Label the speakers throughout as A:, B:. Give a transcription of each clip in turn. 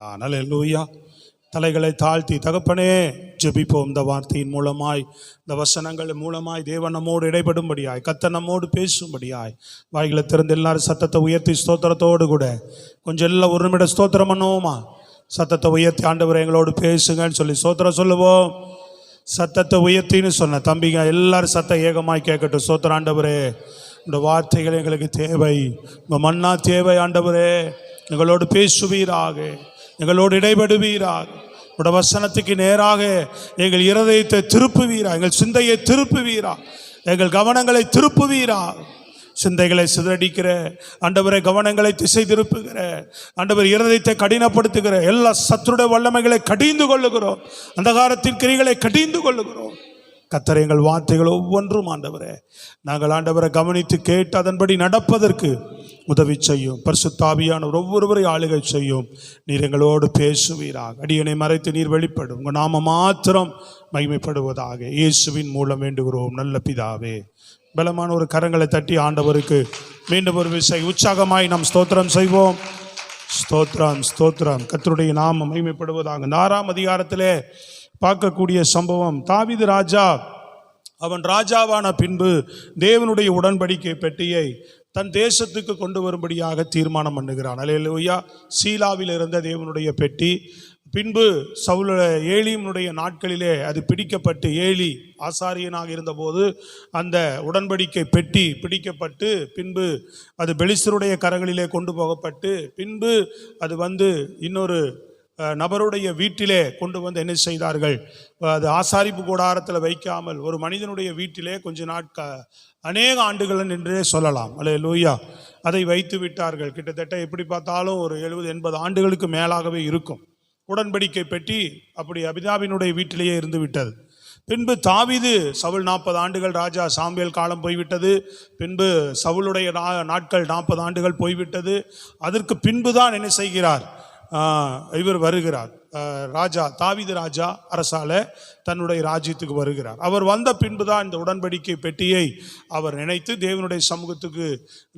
A: அல்லேலூயா. தலைகளை தாழ்த்தி தகப்பனே ஜெபிப்போம். இந்த வார்த்தையின் மூலமாய், இந்த வசனங்கள் மூலமாய் தேவன் நம்மோடு இடைபடும்படியாய், கர்த்தர் நம்மோடு பேசும்படியாய் வாய்களை திறந்து எல்லாரும் சத்தத்தை உயர்த்தி ஸ்தோத்திரத்தோடு கூட கொஞ்சம் எல்லாம் ஒரு நிமிடம் ஸ்தோத்திரம் பண்ணுவோமா? சத்தத்தை உயர்த்தி ஆண்டவரை எங்களோடு பேசுங்கன்னு சொல்லி ஸ்தோத்திரம் சொல்லுவோம். சத்தத்தை உயர்த்தின்னு சொன்ன தம்பிங்க எல்லாரும் சத்தம் ஏகமாய் கேட்கட்டும். ஸ்தோத்திரம் ஆண்டவரே, இந்த வார்த்தைகள் எங்களுக்கு தேவை, உங்கள் மன்னா தேவை ஆண்டவரே. எங்களோடு பேசுவீராக, எங்களோடு இடைபடுவீராக, உடைய வசனத்துக்கு நேராக எங்கள் இருதயத்தை திருப்புவீரா, எங்கள் சிந்தையை திருப்புவீரா, எங்கள் கவனங்களை திருப்புவீரா. சிந்தைகளை சிதறடிக்கிற ஆண்டவரை, கவனங்களை திசை திருப்புகிற ஆண்டவர், இருதயத்தை கடினப்படுத்துகிற எல்லா சத்துருடைய வல்லமைகளை கடிந்து கொள்ளுகிறோம். அந்தகாரத்தின் கிரிகளை கடிந்து கொள்ளுகிறோம். கர்த்தர் எங்கள் வார்த்தைகள் ஒவ்வொன்றும் ஆண்டவரே நாங்கள் ஆண்டவரை கவனித்து கேட்டு அதன்படி நடப்பதற்கு உதவி செய்யும். பரிசுத்த ஆவியானவர் ஒவ்வொருவரை ஆளுகை செய்யும். நீர் எங்களோடு பேசுவீராக. அடியனை மறைத்து நீர் வெளிப்படும். உங்கள் நாம மாத்திரம் மகிமைப்படுவதாக. இயேசுவின் மூலம் வேண்டுகிறோம் நல்ல பிதாவே. பலமான ஒரு கரங்களை தட்டி ஆண்டவருக்கு மீண்டும் ஒரு விசை உற்சாகமாய் நாம் ஸ்தோத்திரம் செய்வோம். ஸ்தோத்திரம் ஸ்தோத்திரம். கர்த்தருடைய நாமம் மகிமைப்படுவதாக. 6ஆம் அதிகாரத்திலே பார்க்கக்கூடிய சம்பவம், தாவீது ராஜா அவன் ராஜாவான பின்பு தேவனுடைய உடன்படிக்கை பெட்டியை தன் தேசத்துக்கு கொண்டு வரும்படியாக தீர்மானம் பண்ணுகிறான். அல்லேலூயா. சீலாவில் இருந்த தேவனுடைய பெட்டி பின்பு ஏலியினுடைய நாட்களிலே அது பிடிக்கப்பட்டு, ஏலி ஆசாரியனாக இருந்தபோது அந்த உடன்படிக்கை பெட்டி பிடிக்கப்பட்டு பின்பு அது பெலிஸ்தருடைய கரங்களிலே கொண்டு போகப்பட்டு பின்பு அது இன்னொரு நபருடைய வீட்டிலே கொண்டு வந்து என்ன செய்தார்கள், அது ஆசாரிப்பு கூடாரத்தில் வைக்காமல் ஒரு மனிதனுடைய வீட்டிலே அநேக ஆண்டுகள் என்றே சொல்லலாம். அல்லேலூயா. அதை வைத்து விட்டார்கள். கிட்டத்தட்ட எப்படி பார்த்தாலும் ஒரு 70-80 ஆண்டுகளுக்கு மேலாகவே இருக்கும். உடன்படிக்கை பெட்டி அப்படி அபிதாபினுடைய வீட்டிலேயே இருந்து விட்டது. பின்பு தாவீது, சவுல் 40 ஆண்டுகள் ராஜா, சாமுவேல் காலம் போய்விட்டது. பின்பு சவுளுடைய நாட்கள் 40 ஆண்டுகள் போய்விட்டது. அதற்கு பின்புதான் என்ன செய்கிறார், இவர் வருகிறார், ராஜா தாவீது ராஜா அரசால தன்னுடைய ராஜ்யத்துக்கு வருகிறார். அவர் வந்த பின்புதான் இந்த உடன்படிக்கை பெட்டியை அவர் நினைத்து தேவனுடைய சமூகத்துக்கு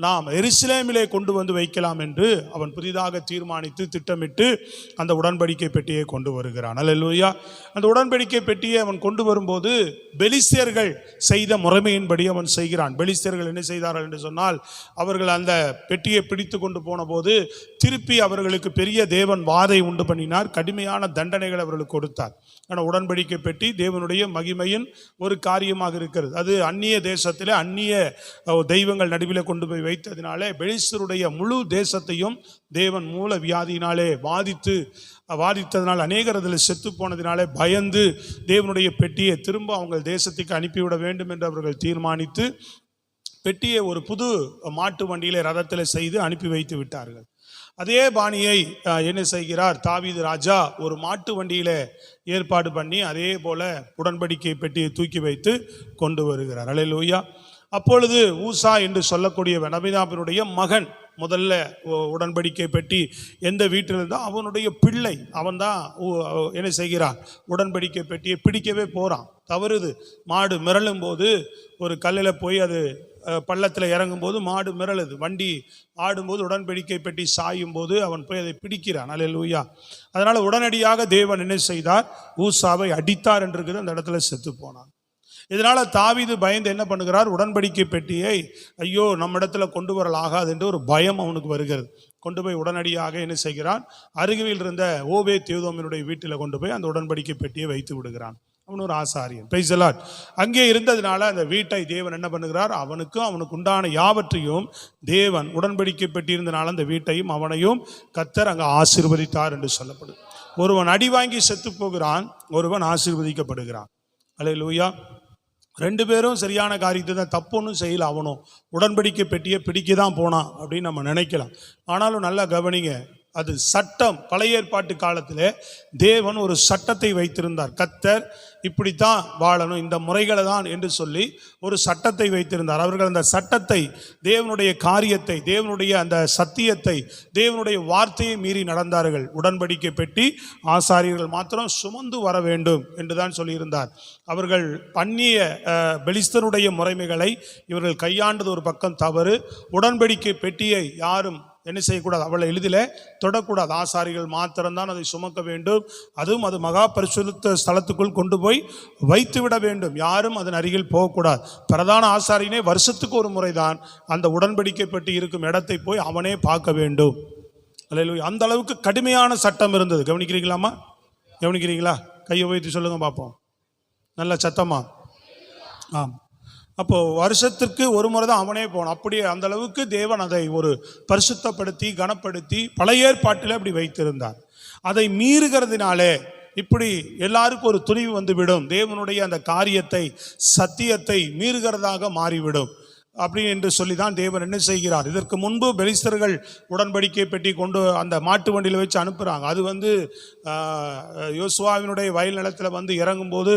A: நாம் எருசலேமிலே கொண்டு வந்து வைக்கலாம் என்று அவன் புதிதாக தீர்மானித்து திட்டமிட்டு அந்த உடன்படிக்கை பெட்டியை கொண்டு வருகிறான். அல்லேலூயா. அந்த உடன்படிக்கை பெட்டியை அவன் கொண்டு வரும்போது பெலிஸ்தர்கள் செய்த முறைமையின்படி அவன் செய்கிறான். பெலிஸ்தர்கள் என்ன செய்தார்கள் என்று சொன்னால், அவர்கள் அந்த பெட்டியை பிடித்து கொண்டு போன போது திருப்பி அவர்களுக்கு பெரிய தேவன் வாதை உண்டு பண்ணினார். கடுமையான தண்டனைகள் அவர்களுக்கு கொடுத்தார். ஆனால் உடன்படிக்கை பெட்டி தேவனுடைய மகிமையின் ஒரு காரியமாக இருக்கிறது. அது அந்நிய தேசத்திலே அந்நிய தெய்வங்கள் நடுவில் கொண்டு போய் வைத்ததினாலே பெலிஸ்தருடைய முழு தேசத்தையும் தேவன் மூல வியாதியினாலே வாதித்ததினால் அநேகர் அதில் செத்து போனதினாலே பயந்து தேவனுடைய பெட்டியை திரும்ப அவங்க தேசத்துக்கு அனுப்பிவிட வேண்டும் என்று அவர்கள் தீர்மானித்து பெட்டியை ஒரு புது மாட்டு வண்டியிலே ரதத்தில் செய்து அனுப்பி வைத்து விட்டார்கள். அதே பாணியை என்ன செய்கிறார், தாவீது ராஜா ஒரு மாட்டு வண்டியில ஏற்பாடு பண்ணி அதே போல உடன்படிக்கை பெட்டியை தூக்கி வைத்து கொண்டு வருகிறார். அல்லேலூயா. அப்பொழுது ஊசா என்று சொல்லக்கூடிய அபிதாபினுடைய மகன் முதல்ல உடன்படிக்கை பெட்டி எந்த வீட்டில் இருந்தால் அவனுடைய பிள்ளை அவன் தான் என்ன செய்கிறான், உடன்படிக்கை பெட்டியை பிடிக்கவே போகிறான். தவறுது. மாடு மிரளும் போது ஒரு கல்லில் போய் அது பள்ளத்தில் இறங்கும் போது மாடு மிரளுது. வண்டி ஆடும்போது உடன்படிக்கை பெட்டி சாயும் போது அவன் போய் அதை பிடிக்கிறான். அல்லேலூயா. அதனால் உடனடியாக தேவன் என்ன செய்தார், ஊசாவை அடித்தார் என்று அந்த இடத்துல செத்து போனான். இதனால தாவீது பயந்து என்ன பண்ணுகிறார், உடன்படிக்கை பெட்டியை ஐயோ நம்ம இடத்துல கொண்டு வரலாகாது என்று ஒரு பயம் அவனுக்கு வருகிறது. கொண்டு போய் உடனடியாக என்ன செய்கிறான், அருகில் இருந்த ஓபேத்-ஏதோமினுடைய வீட்டில் கொண்டு போய் அந்த உடன்படிக்கை பெட்டியை வைத்து விடுகிறான். அவன் ஒரு ஆசாரியன். Praise the Lord. அங்கே இருந்ததுனால அந்த வீட்டை தேவன் என்ன பண்ணுகிறார், அவனுக்கு உண்டான யாவற்றையும் தேவன் உடன்படிக்கை பெட்டி இருந்தனால அந்த வீட்டையும் அவனையும் கர்த்தர் அங்கே ஆசீர்வதித்தார் என்று சொல்லப்படுது. ஒருவன் அடி வாங்கி செத்து போகிறான், ஒருவன் ஆசீர்வதிக்கப்படுகிறான். அல்லேலூயா. 2 பேரும் சரியான காரியத்தை தான், தப்புன்னு செய்யல. அவனும் உடன்படிக்கை பெட்டியை பிடிக்க தான் போனான் அப்படின்னு நம்ம நினைக்கலாம். ஆனாலும் நல்லா கவனிங்க, அது சட்டம். பழைய ஏற்பாட்டு காலத்தில் தேவன் ஒரு சட்டத்தை வைத்திருந்தார். கர்த்தர் இப்படித்தான் வாழணும், இந்த முறைகளை தான் என்று சொல்லி ஒரு சட்டத்தை வைத்திருந்தார். அவர்கள் அந்த சட்டத்தை, தேவனுடைய காரியத்தை, தேவனுடைய அந்த சத்தியத்தை, தேவனுடைய வார்த்தையை மீறி நடந்தார்கள். உடன்படிக்கை பெட்டி ஆசாரியர்கள் மாத்திரம் சுமந்து வர வேண்டும் என்று தான் சொல்லியிருந்தார். அவர்கள் பண்ணிய பெலிஸ்தருடைய முறைமைகளை இவர்கள் கையாண்டது ஒரு பக்கம் தவறு. உடன்படிக்கை பெட்டியை யாரும் என்ன செய்யக்கூடாது, அவளை எளிதில் தொடக்கூடாது. ஆசாரிகள் மாத்திரம்தான் அதை சுமக்க வேண்டும். அதுவும் அது மகா பரிசுத்த ஸ்தலத்துக்குள் கொண்டு போய் வைத்து விட வேண்டும். யாரும் அதன் அருகில் போகக்கூடாது. பிரதான ஆசாரியனே வருஷத்துக்கு ஒரு முறைதான் அந்த உடன்படிக்கை பெட்டி இருக்கும் இடத்தை போய் அவனே பார்க்க வேண்டும். அல்லேலூயா. அந்த அளவுக்கு கடுமையான சட்டம் இருந்தது. கவனிக்கிறீங்களாமா? கவனிக்கிறீங்களா? கையை வைத்து சொல்லுங்க பார்ப்போம், நல்ல சத்தமா. ஆம். அப்போ வருஷத்திற்கு ஒரு முறை தான் அவனே போனான். அப்படியே அந்த அளவுக்கு தேவன் அதை ஒரு பரிசுத்தப்படுத்தி கனப்படுத்தி பழைய ஏற்பாட்டில் அப்படி வைத்திருந்தார். அதை மீறுகிறதுனாலே இப்படி எல்லாருக்கும் ஒரு துணிவு வந்துவிடும். தேவனுடைய அந்த காரியத்தை சத்தியத்தை மீறுகிறதாக மாறிவிடும். அப்படி என்று சொல்லி தான் தேவன் என்ன செய்கிறார். இதற்கு முன்பு பெலிஸ்தர்கள் உடன்படிக்கை பெட்டி கொண்டு அந்த மாட்டு வண்டியில் வச்சு அனுப்புகிறாங்க. அது யோசுவாவினுடைய வயல் நிலத்தில் இறங்கும்போது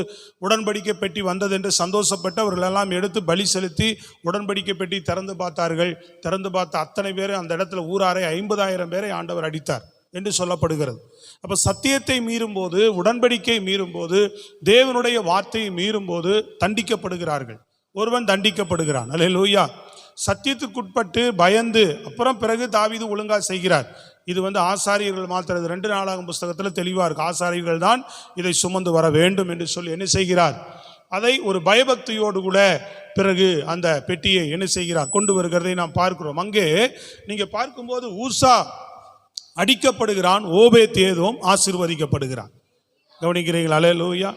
A: உடன்படிக்கை பெட்டி வந்தது என்று சந்தோஷப்பட்டு அவர்கள் எல்லாம் எடுத்து பலி செலுத்தி உடன்படிக்கை பெட்டி திறந்து பார்த்தார்கள். திறந்து பார்த்த அத்தனை பேரை அந்த இடத்துல ஊராரை 50,000 பேரை ஆண்டவர் அடித்தார் என்று சொல்லப்படுகிறது. அப்போ சத்தியத்தை மீறும்போது, உடன்படிக்கை மீறும்போது, தேவனுடைய வார்த்தையை மீறும்போது தண்டிக்கப்படுகிறார்கள். ஒருவன் தண்டிக்கப்படுகிறான். அல்லேலூயா. சத்தியத்துக்குட்பட்டு பயந்து அப்புறம் பிறகு தாவீது ஒழுங்கா செய்கிறார். இது ஆசாரியர்கள் மாத்திரம். 2 நாளாகும் புஸ்தகத்தில் தெளிவாக இருக்கு. ஆசாரியர்கள் தான் இதை சுமந்து வர வேண்டும் என்று சொல்லி என்ன செய்கிறார், அதை ஒரு பயபக்தியோடு கூட பிறகு அந்த பெட்டியை என்ன செய்கிறார், கொண்டு வருகிறதை நாம் பார்க்கிறோம். அங்கே நீங்க பார்க்கும்போது ஊசா அடிக்கப்படுகிறான், ஓபேத்-ஏதோம் ஆசீர்வதிக்கப்படுகிறான். கவனிக்கிறீங்களா? அல்லேலூயா.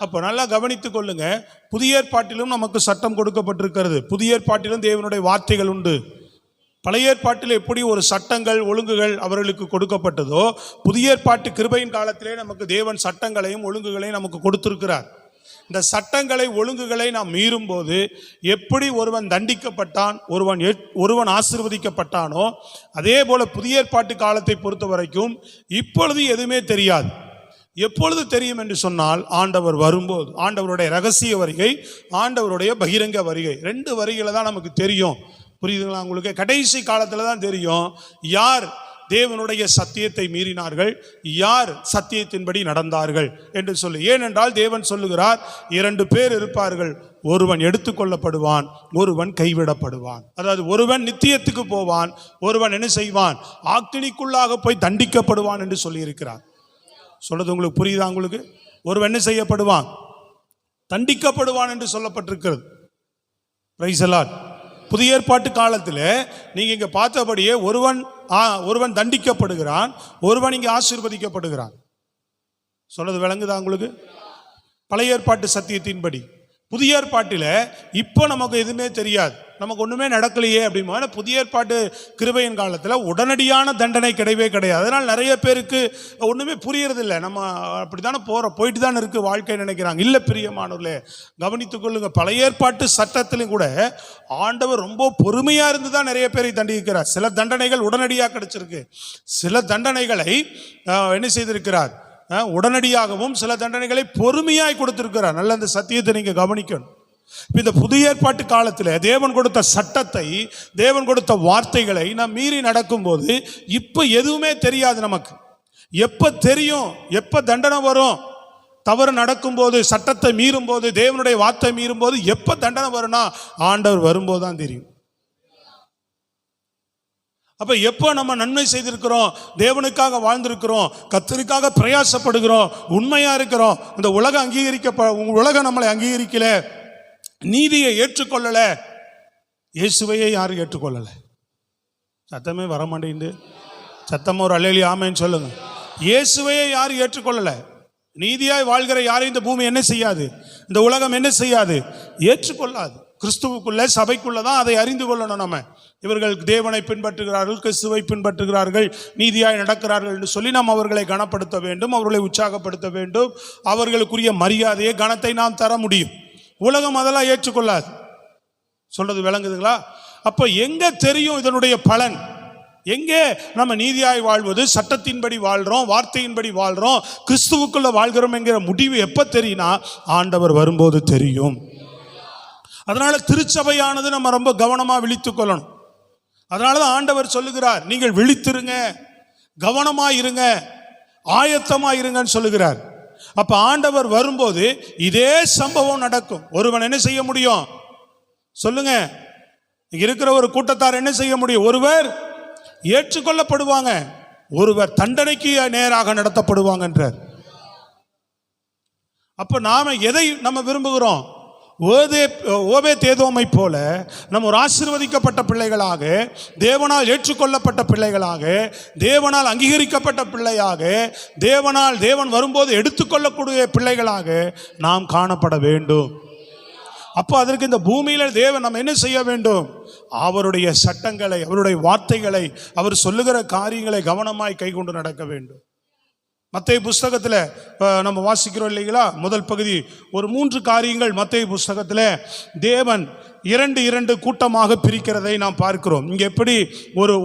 A: அப்போ நல்லா கவனித்துக் கொள்ளுங்க. புதிய ஏற்பாட்டிலும் நமக்கு சட்டம் கொடுக்கப்பட்டிருக்கிறது. புதிய ஏற்பாட்டிலும் தேவனுடைய வார்த்தைகள் உண்டு. பழைய ஏற்பாட்டில் எப்படி ஒரு சட்டங்கள் ஒழுங்குகள் அவர்களுக்கு கொடுக்கப்பட்டதோ, புதிய ஏற்பாட்டு கிருபையின் காலத்திலே நமக்கு தேவன் சட்டங்களையும் ஒழுங்குகளையும் நமக்கு கொடுத்திருக்கிறார். இந்த சட்டங்களை ஒழுங்குகளை நாம் மீறும் போது எப்படி ஒருவன் தண்டிக்கப்பட்டான், ஒருவன் ஆசீர்வதிக்கப்பட்டானோ, அதே போல புதிய ஏற்பாட்டு காலத்தை பொறுத்த வரைக்கும் இப்பொழுது எதுவுமே தெரியாது. எப்பொழுது தெரியும் என்று சொன்னால், ஆண்டவர் வரும்போது. ஆண்டவருடைய ரகசிய வருகை, ஆண்டவருடைய பகிரங்க வருகை, 2 வரிகளை தான் நமக்கு தெரியும். புரியுதுங்களா உங்களுக்கு? கடைசி காலத்தில் தான் தெரியும் யார் தேவனுடைய சத்தியத்தை மீறினார்கள், யார் சத்தியத்தின்படி நடந்தார்கள் என்று சொல்லி. ஏனென்றால் தேவன் சொல்லுகிறார், 2 பேர் இருப்பார்கள், ஒருவன் எடுத்துக்கொள்ளப்படுவான், ஒருவன் கைவிடப்படுவான். அதாவது ஒருவன் நித்தியத்துக்கு போவான், ஒருவன் என்ன செய்வான், ஆக்கினிக்குள்ளாக போய் தண்டிக்கப்படுவான் என்று சொல்லி இருக்கிறார். சொல்றது உங்களுக்கு புரியுதா? உங்களுக்கு ஒருவன் என்ன செய்யப்படுவான், தண்டிக்கப்படுவான் என்று சொல்லப்பட்டிருக்கிறது. Praise the Lord. புதிய ஏற்பாட்டு காலத்தில் நீங்க இங்க பார்த்தபடியே ஒருவன் தண்டிக்கப்படுகிறான், ஒருவன் இங்கே ஆசீர்வதிக்கப்படுகிறான். சொல்றது விளங்குதா உங்களுக்கு? பழைய ஏற்பாட்டு சத்தியத்தின்படி. புதிய ஏற்பாட்டில் இப்போ நமக்கு எதுவுமே தெரியாது, நமக்கு ஒன்றுமே நடக்கலையே அப்படிமா. புதிய ஏற்பாட்டு கிருபையின் காலத்தில் உடனடியான தண்டனை கிடையவே கிடையாது. அதனால் நிறைய பேருக்கு ஒன்றுமே புரியறதில்லை. நம்ம அப்படி தானே போயிட்டு தானே இருக்குது வாழ்க்கை நினைக்கிறாங்க. இல்லை பிரியமானவர்களே, கவனித்துக் கொள்ளுங்க. பழைய ஏற்பாட்டு சட்டத்திலும் கூட ஆண்டவர் ரொம்ப பொறுமையாக இருந்து தான் நிறைய பேரை தண்டிக்கிறார். சில தண்டனைகள் உடனடியாக கிடைச்சிருக்கு, சில தண்டனைகளை என்ன செய்திருக்கிறார், உடனடியாகவும் சில தண்டனைகளை பொறுமையாய் கொடுத்திருக்கிறார். நல்ல அந்த சத்தியத்தை நீங்க கவனிக்கணும். இந்த புதிய ஏற்பாட்டு காலத்தில் தேவன் கொடுத்த சட்டத்தை, தேவன் கொடுத்த வார்த்தைகளை நாம் மீறி நடக்கும்போது இப்ப எதுவுமே தெரியாது நமக்கு. எப்ப தெரியும், எப்ப தண்டனை வரும், தவறு நடக்கும்போது, சட்டத்தை மீறும் போது, தேவனுடைய வார்த்தை மீறும் போது எப்ப தண்டனை வரும்னா ஆண்டவர் வரும்போது தான் தெரியும். அப்ப எப்போ நம்ம நன்மை செய்திருக்கிறோம், தேவனுக்காக வாழ்ந்திருக்கிறோம், கர்த்தருக்காக பிரயாசப்படுகிறோம், உண்மையா இருக்கிறோம், இந்த உலகம் நம்மளை அங்கீகரிக்கல, நீதியை ஏற்றுக்கொள்ளல, இயேசுவையே யாரும் ஏற்றுக்கொள்ளல. சத்தமே வரமாட்டேங்குது. சத்தமா ஒரு அல்லேலூயா ஆமென் சொல்லுங்க. இயேசுவையே யாரும் ஏற்றுக்கொள்ளல. நீதியாய் வாழ்கிற யாரையும் இந்த பூமி என்ன செய்யாது, இந்த உலகம் என்ன செய்யாது, ஏற்றுக்கொள்ளாது. கிறிஸ்துவுக்குள்ள சபைக்குள்ள தான் அதை அறிந்து கொள்ளணும். நம்ம இவர்கள் தேவனை பின்பற்றுகிறார்கள், கிறிஸ்துவை பின்பற்றுகிறார்கள், நீதியாய் நடக்கிறார்கள் என்று சொல்லி நாம் அவர்களை கனப்படுத்த வேண்டும், அவர்களை உற்சாகப்படுத்த வேண்டும். அவர்களுக்குரிய மரியாதையை, கனத்தை நாம் தர முடியும். உலகம் அதெல்லாம் ஏற்றுக்கொள்ளாது. சொல்றது விளங்குதுங்களா? அப்போ எங்க தெரியும் இதனுடைய பலன்? எங்கே நம்ம நீதியாய் வாழ்வது, சட்டத்தின்படி வாழ்றோம், வார்த்தையின்படி வாழ்றோம், கிறிஸ்துவுக்குள்ள வாழ்கிறோம் என்கிற முடிவு எப்ப தெரியும்னா ஆண்டவர் வரும்போது தெரியும். அதனால திருச்சபையானது நம்ம ரொம்ப கவனமா விழித்துக் கொள்ளணும். அதனாலதான் ஆண்டவர் சொல்லுகிறார், நீங்கள் விழித்திருங்க, கவனமா இருங்க, ஆயத்தமா இருங்கன்னு சொல்லுகிறார். அப்ப ஆண்டவர் வரும்போது இதே சம்பவம் நடக்கும். ஒருவன் என்ன செய்ய முடியும் சொல்லுங்க? இருக்கிற ஒரு கூட்டத்தார் என்ன செய்ய முடியும்? ஒருவர் ஏற்றுக்கொள்ளப்படுவாங்க, ஒருவர் தண்டனைக்கு நேராக நடத்தப்படுவாங்க என்றார். அப்ப நாம எதை நம்ம விரும்புகிறோம்? ஓபேதேதோமை போல நம்ம ஒரு ஆசீர்வதிக்கப்பட்ட பிள்ளைகளாக, தேவனால் ஏற்றுக்கொள்ளப்பட்ட பிள்ளைகளாக, தேவனால் அங்கீகரிக்கப்பட்ட பிள்ளையாக, தேவன் வரும்போது எடுத்துக்கொள்ளக்கூடிய பிள்ளைகளாக நாம் காணப்பட வேண்டும். அப்போ அதற்கு இந்த பூமியில தேவன் நம்ம என்ன செய்ய வேண்டும்? அவருடைய சட்டங்களை, அவருடைய வார்த்தைகளை, அவர் சொல்லுகிற காரியங்களை கவனமாய் கை கொண்டு நடக்க வேண்டும். மத்தேயு புஸ்தகத்தில் நம்ம வாசிக்கிறோம் இல்லைங்களா? முதல் பகுதி ஒரு 3 காரியங்கள் மத்தேயு புஸ்தகத்தில் தேவன் இரண்டு கூட்டமாக பிரிக்கிறதை நாம் பார்க்கிறோம். இங்கே எப்படி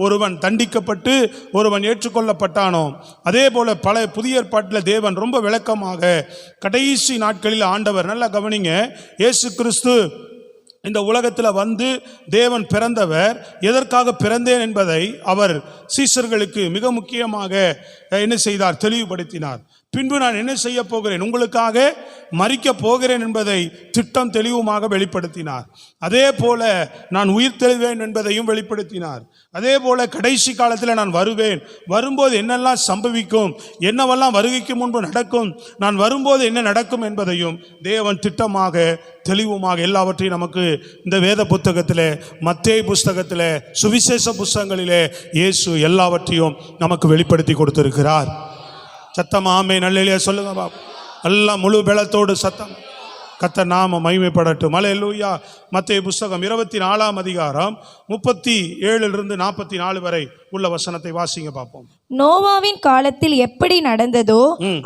A: ஒருவன் தண்டிக்கப்பட்டு ஒருவன் ஏற்றுக்கொள்ளப்பட்டானோ, அதே போல பல புதிய ஏற்பாட்டில் தேவன் ரொம்ப விளக்கமாக கடைசி நாட்களில் ஆண்டவர், நல்லா கவனிங்க, இயேசு கிறிஸ்து இந்த உலகத்தில் வந்து தேவன் பிறந்தவர், எதற்காக பிறந்தேன் என்பதை அவர் சீஷர்களுக்கு மிக முக்கியமாக என்ன செய்தார்? தெளிவுபடுத்தினார். பின்பு நான் என்ன செய்ய போகிறேன், உங்களுக்காக மரிக்க போகிறேன் என்பதை திட்டம் தெளிவுமாக வெளிப்படுத்தினார். அதே போல நான் உயிர் தெழுவேன் என்பதையும் வெளிப்படுத்தினார். அதே போல கடைசி காலத்தில் நான் வருவேன், வரும்போது என்னெல்லாம் சம்பவிக்கும், என்னவெல்லாம் வருகைக்கு முன்பு நடக்கும், நான் வரும்போது என்ன நடக்கும் என்பதையும் தேவன் திட்டமாக தெளிவுமாக எல்லாவற்றையும் நமக்கு இந்த வேத புத்தகத்தில், மத்தேயு புஸ்தகத்தில், சுவிசேஷ புஸ்தகங்களிலே இயேசு எல்லாவற்றையும் நமக்கு வெளிப்படுத்தி கொடுத்திருக்கிறார். சத்தம் ஆமென் அல்லேலூயா சொல்லுங்க பாப்பா. எல்லாம் முழு பலத்தோடு சத்தம். கர்த்தர் நாம மகிமைப்படட்டும். அல்லேலூயா. மத்தேயு புஸ்தகம் 24ஆம் அதிகாரம் 37 44 வரை உள்ள வசனத்தை வாசிங்க பார்ப்போம்.
B: நோவாவின் காலத்தில் எப்படி நடந்ததோ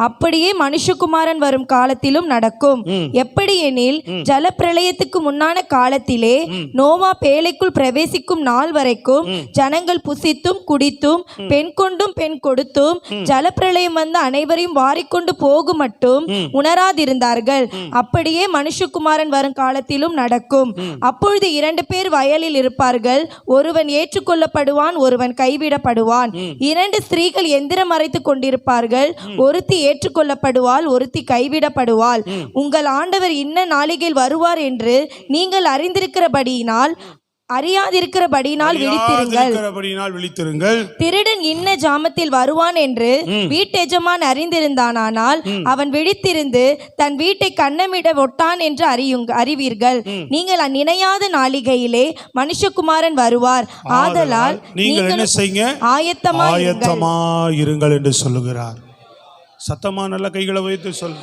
B: அப்படியே மனுஷகுமாரன் வரும் காலத்திலும் நடக்கும். எப்படி எனில், ஜலப்பிரளயத்துக்கு முன்னான காலத்திலே நோவா பேழைக்குள் பிரவேசிக்கும் நாள் வரைக்கும் ஜனங்கள் புசித்தும் குடித்தும் பெண் கொண்டும் பெண் கொடுத்தும் ஜலப்பிரளயம் வந்து அனைவரையும் வாரிக்கொண்டு போகும் மட்டும் உணராதிருந்தார்கள். அப்படியே மனுஷகுமாரன் வரும் காலத்திலும் நடக்கும். அப்பொழுது 2 பேர் வயலில் இருப்பார்கள், ஒருவன் ஏற்றுக்கொள்ளப்படுவான், ஒருவன் கைவிடப்படுவான். 2 ஸ்திரீகள் எந்திரம் அரைத்து கொண்டிருப்பார்கள், ஒருத்தி ஏற்றுக்கொள்ளப்படுவாள், ஒருத்தி கைவிடப்படுவாள். உங்கள் ஆண்டவர் இன்ன நாளிகையில் வருவார் என்று நீங்கள் அறியாதிருக்கிறபடியினால் விழித்திருங்கள். திருடன் இன்ன ஜாமத்தில் வருவான் என்று வீட்டெஜமான் அறிந்திருந்தானால் அவன் விழித்திருந்து தன் வீட்டை கண்ணமிட ஒட்டான் என்று அறிவீர்கள். நீங்கள் நினையாத நாளிகையிலே மனுஷகுமாரன் வருவார். ஆதலால் நீங்கள் என்ன செய்யுங்க?
A: ஆயத்தமாயிருங்கள் என்று சொல்லுகிறார். சத்தமா நல்ல கைகளை வைத்து சொல்லு.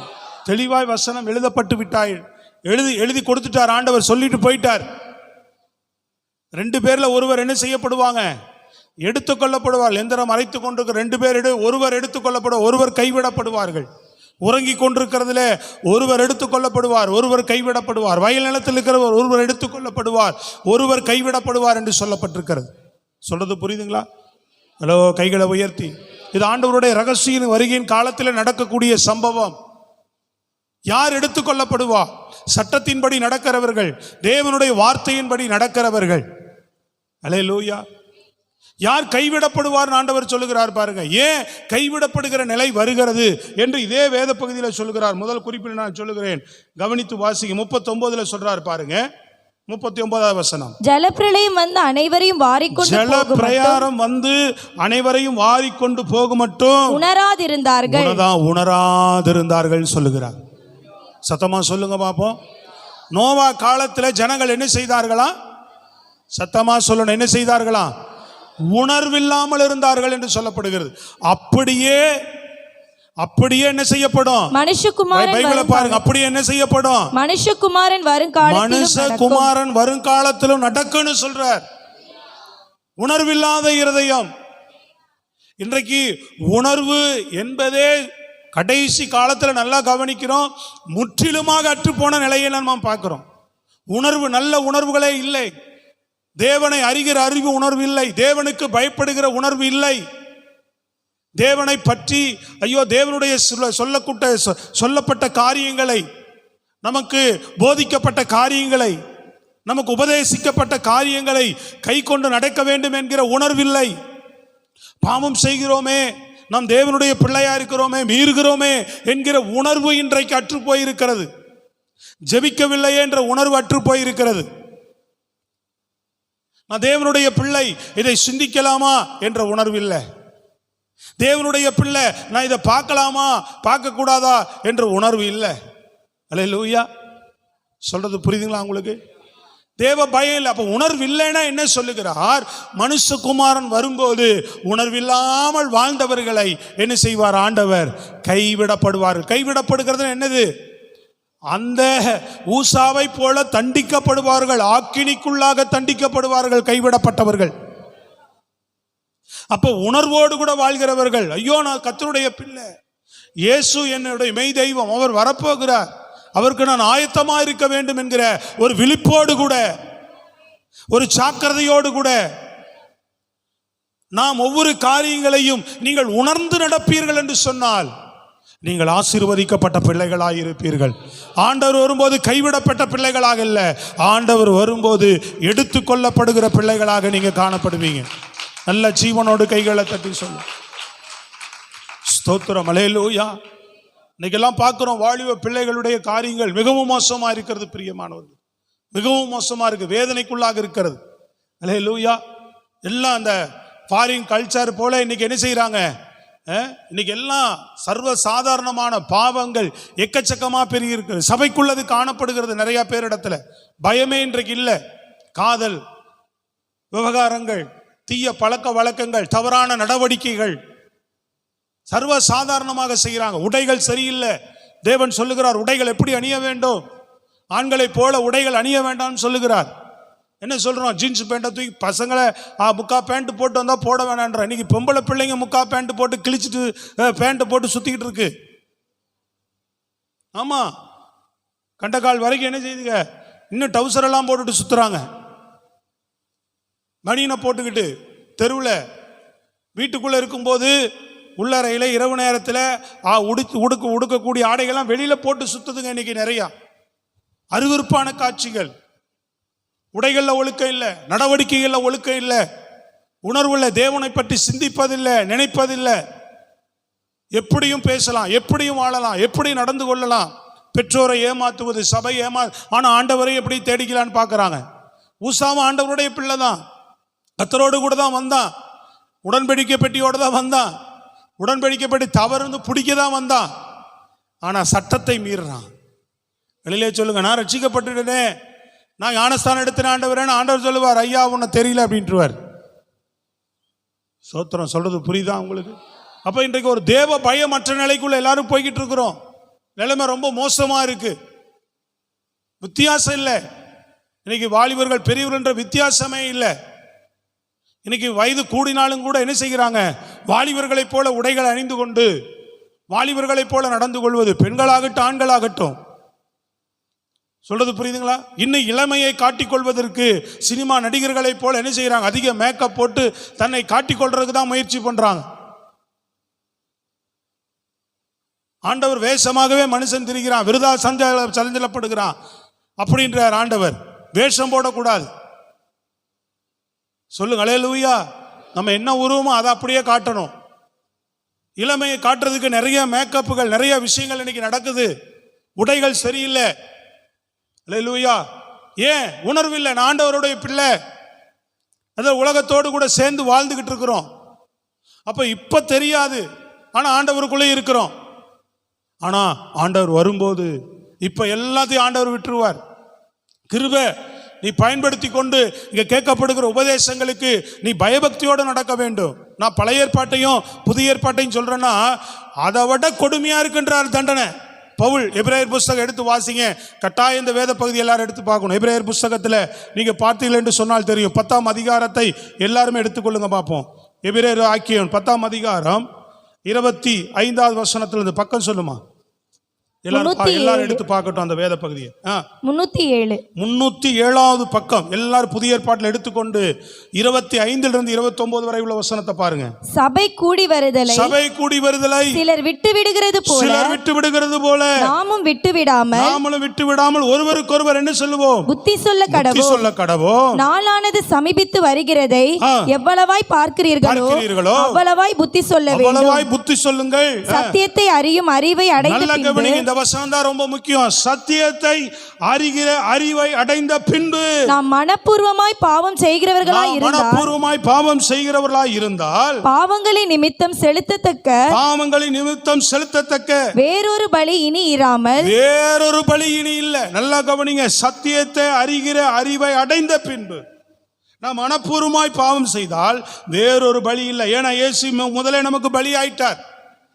A: தெளிவாய் வசனம் எழுதப்பட்டு விட்டாய், எழுதி கொடுத்துட்டார் ஆண்டவர், சொல்லிட்டு போயிட்டார். 2 பேர்ல ஒருவர் என்ன செய்யப்படுவாங்க? எடுத்துக்கொள்ளப்படுவார். எந்திரம் அரைத்து கொண்டிருக்கிற 2 பேர் ஒருவர் எடுத்துக்கொள்ளப்படுவார், ஒருவர் கைவிடப்படுவார்கள். உறங்கி கொண்டிருக்கிறதுல ஒருவர் எடுத்துக்கொள்ளப்படுவார், ஒருவர் கைவிடப்படுவார். வயல் நிலத்தில் இருக்கிறவர் ஒருவர் எடுத்துக்கொள்ளப்படுவார், ஒருவர் கைவிடப்படுவார் என்று சொல்லப்பட்டிருக்கிறது. சொல்றது புரியுதுங்களா? ஹலோ, கைகளை உயர்த்தி. இது ஆண்டவருடைய ரகசிய வருகையின் காலத்தில் நடக்கக்கூடிய சம்பவம். யார் எடுத்துக்கொள்ளப்படுவா? சட்டத்தின்படி நடக்கிறவர்கள், தேவனுடைய வார்த்தையின்படி நடக்கிறவர்கள். அல்லேலூயா. யார் கைவிடப்படுவார் ஆண்டவர் சொல்லுகிறார் பாருங்க. ஏன் கைவிடப்படுகிற நிலை வருகிறது என்று இதே வேத பகுதியில் சொல்லுகிறார். முதல் குறிப்பில் நான் சொல்லுகிறேன், கவனித்து வாசிங்க. 39 சொல்றார் பாருங்க. 39வது வசனம்.
B: ஜலப்பிரளயம் வந்து அனைவரையும் வாரிக்கொண்டு
A: ஜலப்பிரயாரம் வந்து அனைவரையும் வாரிக்கொண்டு போகும் மட்டும் உணராதிருந்தார்கள் சொல்லுகிறார். சத்தமா சொல்லுங்க பாப்போம். நோவா காலத்தில் ஜனங்கள் என்ன செய்தார்களா? சத்தமா சொல்லணும், என்ன செய்தார்களா? உணர்வில்லாமல் இருந்தார்கள் என்று சொல்லப்படுகிறது. அப்படியே என்ன செய்யப்படும்?
B: மனுஷகுமாரன்
A: பாருங்க, அப்படியே என்ன செய்யப்படும்?
B: மனுஷகுமாரன்
A: வருங்காலத்திலும் நடக்கும்னு சொல்றார். உணர்வில்லாத இருதயம். இன்றைக்கு உணர்வு என்பதே கடைசி காலத்தில் நல்லா கவனிக்கிறோம், முற்றிலுமாக அற்றுப்போன நிலையை நாம் பார்க்கிறோம். உணர்வு, நல்ல உணர்வுகளே இல்லை. தேவனை அறிகிற அறிவு உணர்வு இல்லை, தேவனுக்கு பயப்படுகிற உணர்வு இல்லை. தேவனை பற்றி ஐயோ, தேவனுடைய சொல்லப்பட்ட காரியங்களை, நமக்கு போதிக்கப்பட்ட காரியங்களை, நமக்கு உபதேசிக்கப்பட்ட காரியங்களை கை கொண்டு நடக்க வேண்டும் என்கிற உணர்வில்லை. பாவம் செய்கிறோமே, நாம் தேவனுடைய பிள்ளையா இருக்கிறோமே, மீறுகிறோமே என்கிற உணர்வு இன்றைக்கு அற்று போயிருக்கிறது. ஜெபிக்கவில்லை என்ற உணர்வு அற்று போயிருக்கிறது. நான் தேவனுடைய பிள்ளை, இதை சிந்திக்கலாமா என்ற உணர்வு இல்லை. தேவனுடைய பிள்ளை, நான் இதை பார்க்கலாமா பார்க்க கூடாதா என்ற உணர்வு இல்லை. அல்லேலூயா. சொல்றது புரியுதுங்களா உங்களுக்கு? தேவ பயம் இல்லை. அப்ப உணர்வு இல்லைன்னா என்ன சொல்லுகிறார்? மனுஷகுமாரன் வரும்போது உணர்வில்லாமல் வாழ்ந்தவர்களை என்ன செய்வார்? ஆண்டவர் கைவிடப்படுவார்கள். கைவிடப்படுகிறது என்னது? அந்த ஊசாவை போல தண்டிக்கப்படுவார்கள், ஆக்கினிக்குள்ளாக தண்டிக்கப்படுவார்கள் கைவிடப்பட்டவர்கள். அப்போ உணர்வோடு கூட வாழ்கிறவர்கள், ஐயோ நான் கர்த்தருடைய பிள்ளை, இயேசு என்னுடைய மெய் தெய்வம், அவர் வரப்போகிறார், அவருக்கு நான் ஆயத்தமா இருக்க வேண்டும் என்கிற ஒரு விழிப்போடு கூட, ஒரு ஜாக்கிரதையோடு கூட நாம் ஒவ்வொரு காரியங்களையும் நீங்கள் உணர்ந்து நடப்பீர்கள் என்று சொன்னால் நீங்கள் ஆசீர்வதிக்கப்பட்ட பிள்ளைகளாக இருப்பீர்கள். ஆண்டவர் வரும்போது கைவிடப்பட்ட பிள்ளைகளாக இல்ல, ஆண்டவர் வரும்போது எடுத்துக்கொள்ளப்படுகிற பிள்ளைகளாக நீங்க காணப்படுவீங்க. நல்ல ஜீவனோடு கைகளை தட்டி சொல்லு. ஸ்தோத்திரம். அல்லேலூயா. இன்னைக்கெல்லாம் பார்க்கிறோம் வாலிப பிள்ளைகளுடைய காரியங்கள் மிகவும் மோசமா இருக்கிறது பிரியமானவர்கள், மிகவும் மோசமா இருக்கு, வேதனைக்குள்ளாக இருக்கிறது. அல்லேலூயா. எல்லாம் அந்த ஃபாரின் கல்ச்சர் போல இன்னைக்கு என்ன செய்யறாங்க? இன்னைக்கு எல்லாம் சர்வ சாதாரணமான பாவங்கள் எக்கச்சக்கமா பெருகி இருக்கு. சபைக்குள்ளது காணப்படுகிறது நிறைய பேரிடத்துல. பயமே இன்றைக்கு இல்லை. காதல் விவகாரங்கள், தீய பழக்க வழக்கங்கள், தவறான நடவடிக்கைகள் சர்வ சாதாரணமாக செய்கிறாங்க. உடைகள் சரியில்லை. தேவன் சொல்லுகிறார் உடைகள் எப்படி அணிய வேண்டும்? ஆண்களை போல உடைகள் அணிய வேண்டாம்னு சொல்லுகிறார். என்ன சொல்றோம்? ஜீன்ஸ் பேண்ட்டை தூக்கி பசங்களை முக்கா பேண்ட் போட்டு வந்தா போட வேணான்ற. இன்னைக்கு பொம்பளை பிள்ளைங்க முக்கா பேண்ட் போட்டு கிழிச்சிட்டு பேண்ட்டை போட்டு சுத்திக்கிட்டு இருக்கு. ஆமா, கண்டக்கால் வரைக்கும் என்ன செய்யுதுங்க? இன்னும் டவுசர் எல்லாம் போட்டுட்டு சுத்துறாங்க. மணியனை போட்டுக்கிட்டு தெருவில் வீட்டுக்குள்ள இருக்கும்போது உள்ளறையில் இரவு நேரத்தில் உடுக்கக்கூடிய ஆடைகள்லாம் வெளியில போட்டு சுத்துதுங்க. இன்னைக்கு நிறைய அருவருப்பான காட்சிகள். உடைகள்ல ஒழுக்கம் இல்லை, நடவடிக்கைகள்ல ஒழுக்கம் இல்லை, உணர்வுள்ள தேவனை பற்றி சிந்திப்பதில்லை, நினைப்பதில்லை. எப்படியும் பேசலாம், எப்படியும் வாழலாம், எப்படி நடந்து கொள்ளலாம். பெற்றோரை ஏமாத்துவது, சபை ஆனா ஆண்டவரை எப்படி தேடிக்கலான்னு பார்க்கறாங்க. ஊசாவும் ஆண்டவருடைய பிள்ளை தான், கர்த்தரோடு கூட தான் வந்தான், உடன்படிக்கை பெட்டியோடு தான் வந்தான், உடன்படிக்கை பெட்டி தவறு பிடிக்க தான் வந்தான். ஆனா சட்டத்தை மீறான். வெளியிலே சொல்லுங்க, நான் ரட்சிக்கப்பட்டுட்டேனே, நான் ஞானஸ்தானம் எடுத்தேன் ஆண்டவரேன்னு ஆண்டவர் சொல்லுவார், ஐயா உன்னை தெரியல அப்படின்ட்டுவார். சோத்திரம். சொல்றது புரியுதா உங்களுக்கு? அப்ப இன்றைக்கு ஒரு தேவ பயமற்ற நிலைக்குள்ள எல்லாரும் போய்கிட்டு இருக்கிறோம். நிலைமை ரொம்ப மோசமா இருக்கு. வித்தியாசம் இல்லை. இன்னைக்கு வாலிபர்கள் பெரியவர்கள் என்ற வித்தியாசமே இல்லை. இன்னைக்கு வயது கூடினாலும் கூட என்ன செய்கிறாங்க? வாலிபர்களைப் போல உடைகள் அணிந்து கொண்டு வாலிபர்களைப் போல நடந்து கொள்வது, பெண்களாகட்டும் ஆண்களாகட்டும். சொல்றது புரியுதுங்களா? இன்னும் இளமையை காட்டிக்கொள்வதற்கு சினிமா நடிகர்களைப் போல என்ன செய்யறாங்க? அதிக மேக்கப் போட்டு தன்னை காட்டிக்கொள்றதுக்கு தான் முயற்சி பண்றாங்க. ஆண்டவர் வேஷமாகவே மனுஷன் திரிகிறான், விருதா சஞ்சலப்படுகிறான் அப்படின்றார் ஆண்டவர். வேஷம் போடக்கூடாது. சொல்லுங்க அல்லேலூயா. நம்ம என்ன உருவமோ அதை அப்படியே காட்டணும். இளமையை காட்டுறதுக்கு நிறைய மேக்கப்புகள், நிறைய விஷயங்கள் இன்னைக்கு நடக்குது. உடைகள் சரியில்லை. அல்லேலூயா. ஏன்? உணர்வு இல்லை. நான் ஆண்டவருடைய பிள்ளை, அந்த உலகத்தோடு கூட சேர்ந்து வாழ்ந்துகிட்டு இருக்கிறோம். அப்ப இப்ப தெரியாது, ஆனா ஆண்டவருக்குள்ளே இருக்கிறோம். ஆனா ஆண்டவர் வரும்போது இப்ப எல்லாத்தையும் ஆண்டவர் விட்டுருவார். கிருபை நீ பயன்படுத்தி கொண்டு இங்க கேட்கப்படுகிற உபதேசங்களுக்கு நீ பயபக்தியோடு நடக்க வேண்டும். நான் பழைய ஏற்பாட்டையும் புதிய ஏற்பாட்டையும் சொல்றேன்னா அதை விட கொடுமையா இருக்குன்றார் தண்டனை. பவுல் எபிரேயர் புஸ்தகம் எடுத்து வாசிங்க. கட்டாயம் இந்த வேத பகுதி எல்லாரும் எடுத்து பார்க்கணும். எபிரேயர் புஸ்தகத்தில் நீங்க பார்த்தீர்கள் என்று சொன்னால் தெரியும். 10ஆம் அதிகாரத்தை எல்லாருமே எடுத்துக்கொள்ளுங்க பார்ப்போம். எபிரேயர் ஆக்கியோன் 10ஆம் அதிகாரம் 25வது வசனத்திலிருந்து பக்கம் சொல்லுமா? எல்லாரும் எடுத்து பார்க்கட்டும் அந்த வேத பகுதியை. 307வது பக்கம் எல்லாரும் புதிய ஏற்பாட்டில் எடுத்துக்கொண்டு 25 29 வரை உள்ள வசனத்தை பாருங்க.
B: சபை கூடி வருதலை சிலர் விட்டு விடுகிறது போல நாமும் விட்டு விடாமல் ஒருவருக்கொருவர் என்ன சொல்லுவோம்? புத்தி சொல்ல கடவோம். நாளானது சமீபித்து வருகிறதை எவ்வளவாய் பார்க்கிறீர்களோ அவ்வளவாய் புத்தி சொல்ல வேண்டும்.
A: புத்தி சொல்லுங்கள்.
B: சத்தியத்தை அறியும் அறிவை அடைந்து
A: இந்த வசனம் தான் ரொம்ப முக்கியம். சத்தியத்தை அறிகிற அறிவை அடைந்த பின்பு
B: நாம் மனப்பூர்வமாய் பாவம் செய்கிறவர்களாய் இருந்தால் பாவங்களின் நிமித்தம் செலுத்தத்தக்க வேறொரு பலி இனி
A: இல்ல. நல்லா கவனிங்க. சத்தியத்தை அறிகிற அறிவை அடைந்த பின்பு நாம் மனப்பூர்வமாய் பாவம் செய்தால் வேறொரு பலி இல்லை. ஏன்னா இயேசு முதலே நமக்கு பலி ஆயிட்டார்.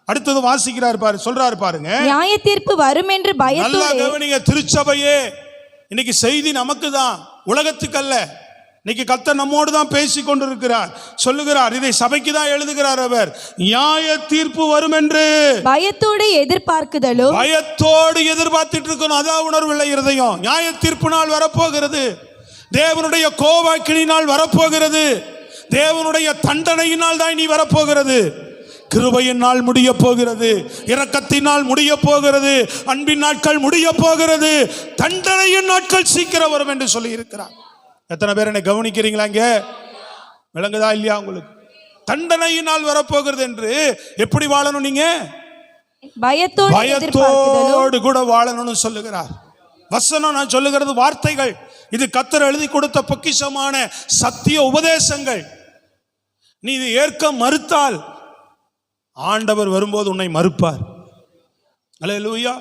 A: அடுத்தது வாசிக்கிறார் பாரு, சொல்றாரு பாருங்க,
B: நியாய தீர்ப்பு வரும் என்று பயத்தோடு.
A: நல்லா கவனிங்க. திருச்சபையே, இன்னைக்கு செய்தி நமக்கு தான், உலகத்துக்கு அல்ல. இன்னைக்கு கர்த்தர் நம்மோடு தான் பேசி கொண்டிருக்கிறார், சொல்லுகிறார். இதை சபைக்கு தான் எழுதுகிறார் அவர். நியாய தீர்ப்பு வரும் என்று
B: பயத்தோடு எதிர்பார்க்குதலும்,
A: பயத்தோடு எதிர்பார்த்துட்டு இருக்கணும். அதான் உணர்வுள்ள இருதயம். நியாய தீர்ப்பு நாள் வரப்போகிறது. தேவனுடைய கோபாக்கினினால் வரப்போகிறது. தேவனுடைய தண்டனையினால் தான் நீ வரப்போகிறது. கிருபையின் நாள் முடிய போகிறது, இரக்கத்தினால் முடிய போகிறது, அன்பின் நாட்கள் முடிய போகிறது, தண்டனையின் நாட்கள் சீக்கிரம் வரும் என்று சொல்லி இருக்கிறார். எத்தனை பேர் என்னை கவனிக்கிறீங்களா? இங்க விளங்குதா இல்லையா உங்களுக்கு? தண்டனையின் நாள் வரப்போகிறது என்று. எப்படி வாழணும்? நீங்க பயத்தோடு கூட வாழணும்னு சொல்லுகிறார் வசனம். நான் சொல்லுகிறது வார்த்தைகள். இது கர்த்தர் எழுதி கொடுத்த பொக்கிஷமான சத்திய உபதேசங்கள். நீ இது ஏற்க மறுத்தால் ஆண்டவர் வரும்போது உன்னை மறுப்பார். அல்லேலூயா.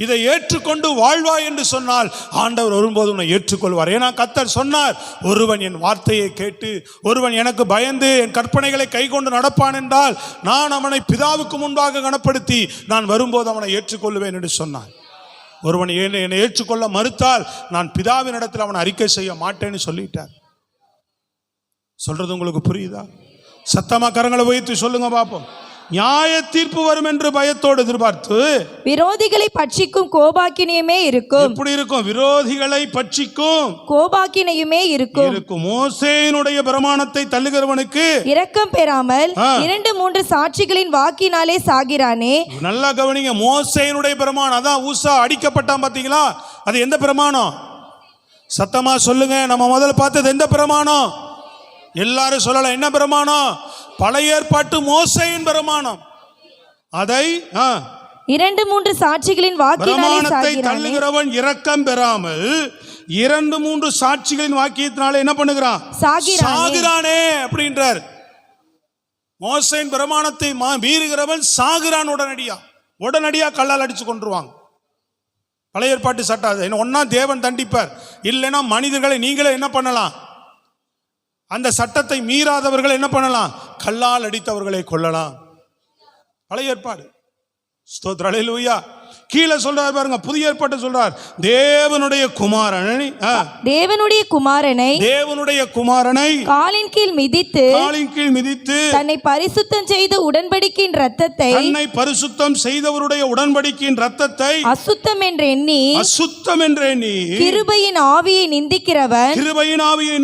A: இதை ஏற்றுக்கொண்டு வாழ்வாய் என்று சொன்னால் ஆண்டவர் வரும்போது உன்னை ஏற்றுக்கொள்வார். ஏன்னா கர்த்தர் சொன்னார், ஒருவன் என் வார்த்தையை கேட்டு ஒருவன் எனக்கு பயந்து என் கற்பனைகளை கை கொண்டு நடப்பான் என்றால் நான் அவனை பிதாவுக்கு முன்பாக கனப்படுத்தி நான் வரும்போது அவனை ஏற்றுக்கொள்வேன் என்று சொன்னார். ஒருவன் என்னை ஏற்றுக்கொள்ள மறுத்தால் நான் பிதாவின் இடத்தில் அவனை அறிக்கை செய்ய மாட்டேன்னு சொல்லிட்டார். சொல்றது உங்களுக்கு புரியுதா? சத்தமா கரங்களை வைத்து சொல்லுங்க பாப்போம். நியாய தீர்ப்பு வரும் என்று பயத்தோடு எதிர்பார்த்து
B: விரோதிகளை பட்சிக்கும் கோபாக்கினையுமே இருக்கும்.
A: எப்படி இருக்கும்? விரோதிகளை பட்சிக்கும்
B: கோபாக்கினையுமே இருக்கும்.
A: மோசேயினுடைய பிரமாணத்தை தள்ளுகிறவனுக்கு
B: இரக்கம் பெறாமல் 2-3 சாட்சிகளின் வாக்கினாலே சாகிறானே.
A: நல்லா கவனிங்க. மோசேயினுடைய பிரமாணம், அதான் ஊசா அடிக்கப்பட்டான் பாத்தீங்களா? அது எந்த பிரமாணம்? சத்தமா சொல்லுங்க. நம்ம முதல்ல பார்த்தது எந்த பிரமாணம்? எல்லாரும் சொல்லலாம். என்ன பிரமாணம்? பழைய ஏற்பாட்டு மோசேயின் பிரமாணம். அதை
B: 2-3 சாட்சிகளின் வாக்கினாலே
A: தள்ளுகிறவன் இரக்கம் பெறாமல் 2-3 சாட்சிகளின் வாக்கியத்தினால என்ன பண்ணுகிறான்? சாகிறானே அப்படின்றார். மோசேயின் பிரமாணத்தை மீறுகிறவன் சாகிறான். உடனடியா கல்லால் அடிச்சு கொண்டுருவாங்க. பழைய ஏற்பாட்டு சட்டம் ஒன்னா தேவன் தண்டிப்பார், இல்லைன்னா மனிதர்களை நீங்களே என்ன பண்ணலாம்? அந்த சட்டத்தை மீறாதவர்கள் என்ன பண்ணலாம்? கல்லால் அடித்தவர்களை கொல்லலாம். பழைய ஏற்பாடு. ஸ்தோத்திரம், அல்லேலூயா. கீழே சொல்றார் பாருங்க, புதிய ஏற்பாட்டை சொல்றார். தேவனுடைய குமாரனை காலின் கீழ் மிதித்து
B: தன்னை பரிசுத்தம் செய்த உடன்படிக்கையின்
A: செய்தவருடைய உடன்படிக்கையின் இரத்தத்தை
B: அசுத்தம் என்று எண்ணி கிருபையின் ஆவியை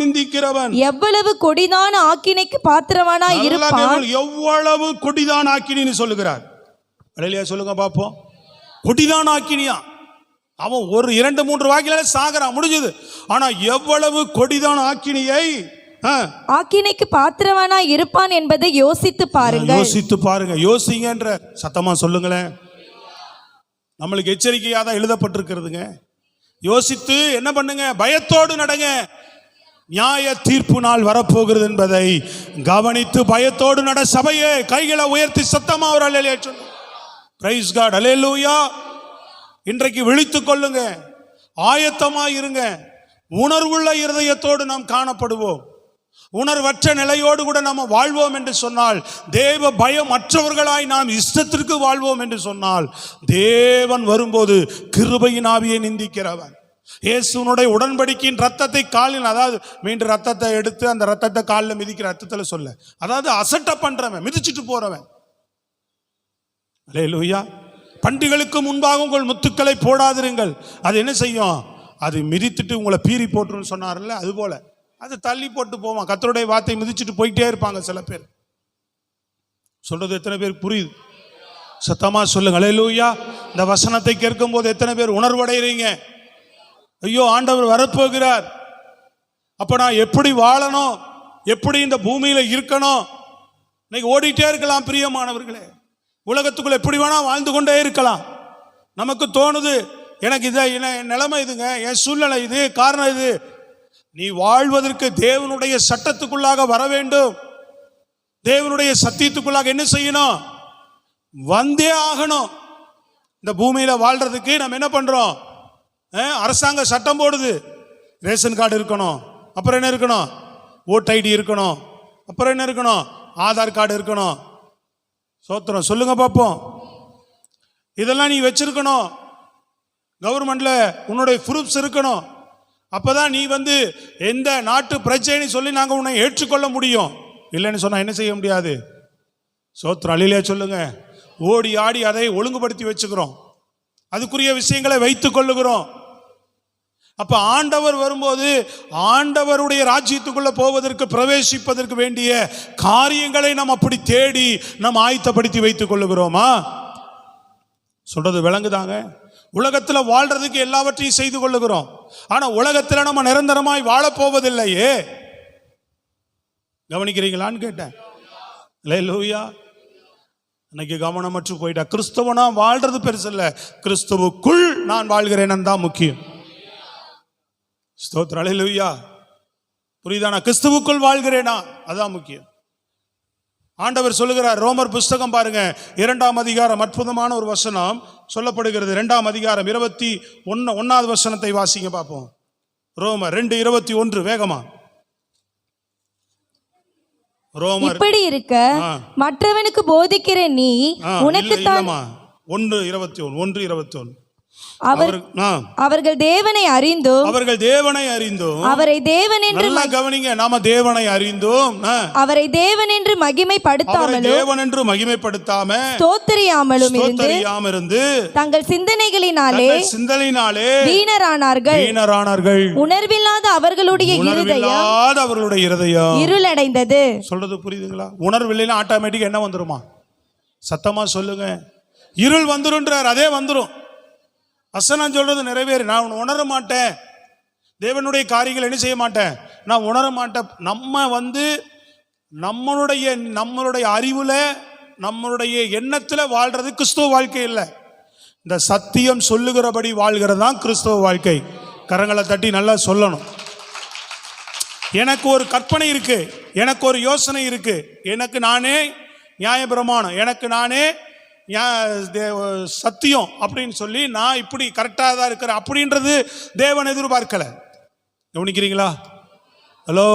B: நிந்திக்கிறவன் எவ்வளவு கொடிதான ஆக்கினைக்கு பாத்திரவானாய் இருப்பான்.
A: எவ்வளவு கொடிதான ஆக்கினி சொல்லுகிறார். அல்லேலூயா சொல்லுங்க பாப்போம். கொடிதான் ஆக்கினியா. அவன் 1-2-3 வாக்கில சாகரான், முடிஞ்சது. ஆனா எவ்வளவு கொடிதான்
B: ஆக்கினைக்கு பாத்திரவானா இருப்பான் என்பதை யோசித்து பாருங்க.
A: யோசிங்கன்ற சத்தமா சொல்லுங்களேன். நம்மளுக்கு எச்சரிக்கையா தான் எழுதப்பட்டிருக்கிறதுங்க. யோசித்து என்ன பண்ணுங்க? பயத்தோடு நடங்க. நியாய தீர்ப்பு நாள் வரப்போகிறது என்பதை கவனித்து பயத்தோடு நட. சபையே, கைகளை உயர்த்தி சத்தமா ஒரு அல்லேலூயா சொல்லுங்க. பிரைஸ் காட், அல்லேலூயா. இன்றைக்கு விழித்துக் கொள்ளுங்க, ஆயத்தமாய் இருங்க. உணர்வுள்ள இருதயத்தோடு நாம் காணப்படுவோம். உணர்வற்ற நிலையோடு கூட நாம் வாழ்வோம் என்று சொன்னால், தேவ பயம் அற்றவர்களாய் நாம் இஷ்டத்திற்கு வாழ்வோம் என்று சொன்னால், தேவன் வரும்போது கிருபையின் ஆவியை நிந்திக்கிறவன், இயேசுனுடைய உடன்படிக்கையின் ரத்தத்தை காலில், அதாவது மீண்டும் ரத்தத்தை எடுத்து அந்த ரத்தத்தை காலில் மிதிக்கிற ரத்தத்தில் சொல்ல, அதாவது அசட்டை பண்றவன், மிதிச்சுட்டு போறவன். அல்லேலூயா. பண்டிகளுக்கு முன்பாக உங்கள் முத்துக்களை போடாதிருங்கள். அது என்ன செய்யும்? அது மிதித்துட்டு உங்களை பீறி போட்டுருன்னு சொன்னார்ல, அது போல அது தள்ளி போட்டு போவான். கர்த்தருடைய வார்த்தை மிதிச்சுட்டு போயிட்டே இருப்பாங்க சில பேர். சொல்றது எத்தனை பேர் புரியுது? சத்தமா சொல்லுங்க. அல்லேலூயா. இந்த வசனத்தை கேட்கும் போது எத்தனை பேர் உணர்வடைகிறீங்க? ஐயோ, ஆண்டவர் வரப்போகிறார், அப்ப நான் எப்படி வாழணும், எப்படி இந்த பூமியில இருக்கணும்? இன்னைக்கு ஓடிட்டே இருக்கலாம் பிரியமானவர்களே. உலகத்துக்குள்ள எப்படி வேணா வாழ்ந்து கொண்டே இருக்கலாம். நமக்கு தோணுது, எனக்கு இதை என் நிலைமை இதுங்க, என் சூழ்நிலை இது, காரணம் இது. நீ வாழ்வதற்கு தேவனுடைய சட்டத்துக்குள்ளாக வர வேண்டும். தேவனுடைய சத்தியத்துக்குள்ளாக என்ன செய்யணும்? வந்தே ஆகணும். இந்த பூமியில வாழ்றதுக்கு நம்ம என்ன பண்றோம்? அரசாங்க சட்டம் போடுது, ரேஷன் கார்டு இருக்கணும், அப்புறம் என்ன இருக்கணும்? ஓட் ஐடி இருக்கணும், அப்புறம் என்ன இருக்கணும்? ஆதார் கார்டு இருக்கணும். சோத்திரம் சொல்லுங்க பார்ப்போம். இதெல்லாம் நீ வச்சிருக்கணும். கவர்மெண்ட்ல உன்னுடைய ப்ரூஃப்ஸ் இருக்கணும். அப்பதான் நீ எந்த நாட்டு பிரஜைன்னு சொல்லி நாங்க உன்னை ஏற்றுக்கொள்ள முடியும். இல்லைன்னு சொன்னா என்ன செய்ய முடியாது. சோத்திரம் அழிலே சொல்லுங்க. ஓடி ஆடி அதை ஒழுங்குபடுத்தி வச்சுக்கிறோம், அதுக்குரிய விஷயங்களை வைத்துக் கொள்ளுகிறோம். அப்ப ஆண்டவர் வரும்போது ஆண்டவருடைய ராஜ்யத்துக்குள்ள போவதற்கு, பிரவேசிப்பதற்கு வேண்டிய காரியங்களை நாம் அப்படி தேடி நாம் ஆயத்தப்படுத்தி வைத்துக் கொள்ளுகிறோமா? சொல்றது விளங்குதாங்க? உலகத்துல வாழ்றதுக்கு எல்லாவற்றையும் செய்து கொள்ளுகிறோம். ஆனா உலகத்துல நம்ம நிரந்தரமாய் வாழப்போவதில்லையே. கவனிக்கிறீங்களான்னு கேட்டேன். அல்லேலூயா. இன்னைக்கு கவனமற்று போயிட்டா. கிறிஸ்தவனா வாழ்றது பெருசு இல்ல, கிறிஸ்துவுக்குள் நான் வாழ்கிறேன் தான் முக்கியம். ஸ்தோத்திரம். அல்லேலூயா. புரியுதானா? கிறிஸ்துவுக்குள் வாழ்கிறேனா, அதான் முக்கியம். ஆண்டவர் சொல்லுகிறார். ரோமர் புஸ்தகம் பாருங்க, 2ஆம் அதிகாரம், அற்புதமான ஒரு வசனம் சொல்லப்படுகிறது. 2ஆம் அதிகாரம் 21வது வசனத்தை வாசிங்க பார்ப்போம். ரோமர் 2:21 வேகமா. ரோமர்
B: இப்படி இருக்க மற்றவனுக்கு போதிக்கிற நீ உனக்கு
A: 1:21
B: அவர்கள் தேவனை அறிந்தும் அவரை தேவன் என்று
A: கவனிங்க. நாம தேவனை அறிந்தும்
B: அவரை தேவன் என்று மகிமைப்படுத்தாம
A: ஸ்தோத்திரியாமலும் இருந்து
B: தங்கள் சிந்தனைகளினாலே வீணரானார்கள். உணர்வில்லாத அவர்களுடைய இருதயம் இருளடைந்தது.
A: சொல்றது புரியுதுங்களா? உணர்வில்லைன்னா ஆட்டோமேட்டிக் என்ன வந்துருமா? சத்தமா சொல்லுங்க. இருள் வந்துருன்றார். அதே வந்துரும். வசனம் சொல்றது நிறைவேறு. நான் உணர மாட்டேன், தேவனுடைய காரியங்கள் என்ன செய்ய மாட்டேன், நான் உணர மாட்டேன். நம்மளுடைய அறிவுல, நம்மளுடைய எண்ணத்துல வாழ்றது கிறிஸ்துவ வாழ்க்கை இல்லை. இந்த சத்தியம் சொல்லுகிறபடி வாழ்கிறது தான் கிறிஸ்துவ வாழ்க்கை. கரங்களை தட்டி நல்லா சொல்லணும். எனக்கு ஒரு கற்பனை இருக்கு, எனக்கு ஒரு யோசனை இருக்கு, எனக்கு நானே நியாயப்பிரமாணம், எனக்கு நானே சத்தியம் அப்படின்னு சொல்லி நான் இப்படி கரெக்டாக தான் இருக்கிறேன் அப்படின்றது தேவன் எதிர்பார்க்கல. கவனிக்கிறீங்களா? ஹலோ,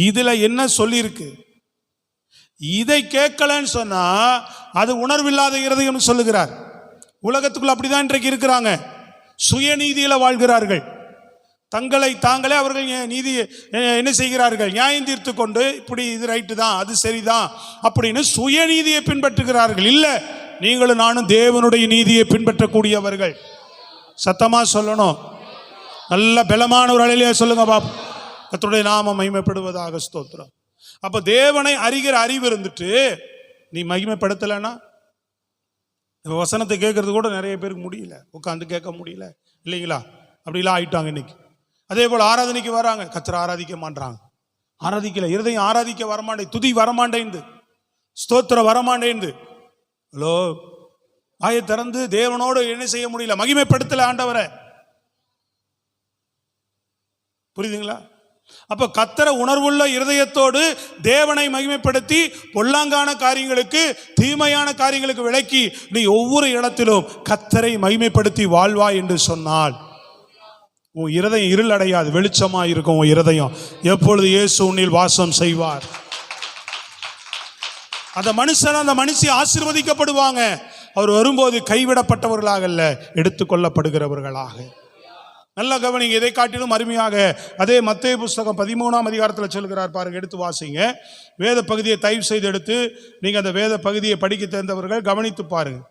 A: இதுல என்ன சொல்லி இருக்கு? இதை கேட்கலன்னு சொன்னா அது உணர்வில்லாத இருதயம் சொல்லுகிறார். உலகத்துக்குள்ள அப்படிதான் இன்றைக்கு இருக்கிறாங்க. சுயநீதியில வாழ்கிறார்கள். தங்களை தாங்களே அவர்கள் நீதி என்ன செய்கிறார்கள்? நியாயம் தீர்த்து கொண்டு இப்படி இது ரைட்டு தான், அது சரிதான் அப்படின்னு சுயநீதியை பின்பற்றுகிறார்கள். இல்லை, நீங்களும் நானும் தேவனுடைய நீதியை பின்பற்றக்கூடியவர்கள். சத்தமா சொல்லணும். நல்ல பலமான ஒரு அலையிலே சொல்லுங்க பாப்பா. கர்த்தருடைய நாமம் மகிமைப்படுவதாக. ஸ்தோத்திரம். அப்ப தேவனை அறிகிற அறிவு இருந்துட்டு நீ மகிமைப்படுத்தலைன்னா, வசனத்தை கேட்கறது கூட நிறைய பேருக்கு முடியல, உட்காந்து கேட்க முடியல இல்லைங்களா? அப்படிலாம் ஆயிட்டாங்க இன்னைக்கு. அதே போல் ஆராதனைக்கு வராங்க, கர்த்தரை ஆராதிக்க மாட்டாங்க, ஆராதிக்கல, இருதயம் ஆராதிக்க வரமாட்டே, துதி வரமாட்டேந்து, ஸ்தோத்திரம் வரமாட்டேந்து. ஹலோ, வாயை திறந்து தேவனோடு என்ன செய்ய முடியல, மகிமைப்படுத்தல ஆண்டவரை. புரியுதுங்களா? அப்ப கர்த்தரை உணர்வுள்ள இருதயத்தோடு தேவனை மகிமைப்படுத்தி பொல்லாங்கான காரியங்களுக்கு, தீமையான காரியங்களுக்கு விலக்கி நீ ஒவ்வொரு இடத்திலும் கர்த்தரை மகிமைப்படுத்தி வாழ்வாய் என்று சொன்னால் உன் இருதயம் இருள் அடையாது, வெளிச்சமா இருக்கும். உன் இருதயம் எப்பொழுது இயேசு உன்னில் வாசம் செய்வார். அந்த மனுஷி ஆசீர்வதிக்கப்படுவாங்க. அவர் வரும்போது கைவிடப்பட்டவர்களாக அல்ல, எடுத்துக்கொள்ளப்படுகிறவர்களாக. நல்ல கவனிங்க. இதை காட்டிலும் அருமையாக அதே மத்தேயு புஸ்தகம் 13ஆம் அதிகாரத்தில் சொல்கிறார் பாருங்க. எடுத்து வாசிங்க. வேத பகுதியை தயவு செய்து எடுத்து நீங்க அந்த வேத பகுதியை படிக்க தெரிந்தவர்கள் கவனித்து பாருங்க.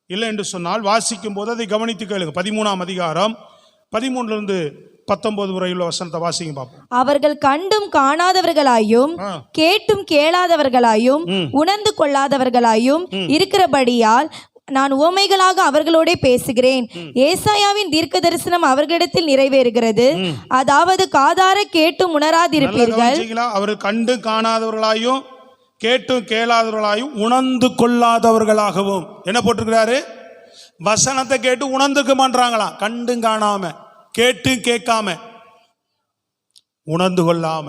A: இல்லை என்று சொன்னால் வாசிக்கும் போது அதை கவனித்து கேளுங்க. 13ஆம் அதிகாரம் 13 19 வரையுள்ள வசனத்தை வாசிங்க பார்ப்போம்.
B: அவர்கள் கண்டும் காணாதவர்களாயும் கேட்டும் கேளாதவர்களாயும் உணர்ந்து கொள்ளாதவர்களாயும் இருக்கிறபடியால் நான் உவமைகளாக அவர்களோட பேசுகிறேன். ஏசாயாவின் தீர்க்க தரிசனம் அவர்களிடத்தில் நிறைவேறுகிறது. அதாவது காதார கேட்டும் உணராதிருப்பீர்கள்.
A: அவர்கள் கண்டு காணாதவர்களாயும் கேட்டும் கேளாதவர்களாயும் உணர்ந்து கொள்ளாதவர்களாகவும் என்ன போட்டிருக்கிறாரு? வசனத்தை கேட்டு உணர்ந்துக்க மாட்டாங்களாம். கண்டும் காணாம, கேட்டு கேட்காம, உணர்ந்து கொள்ளாம.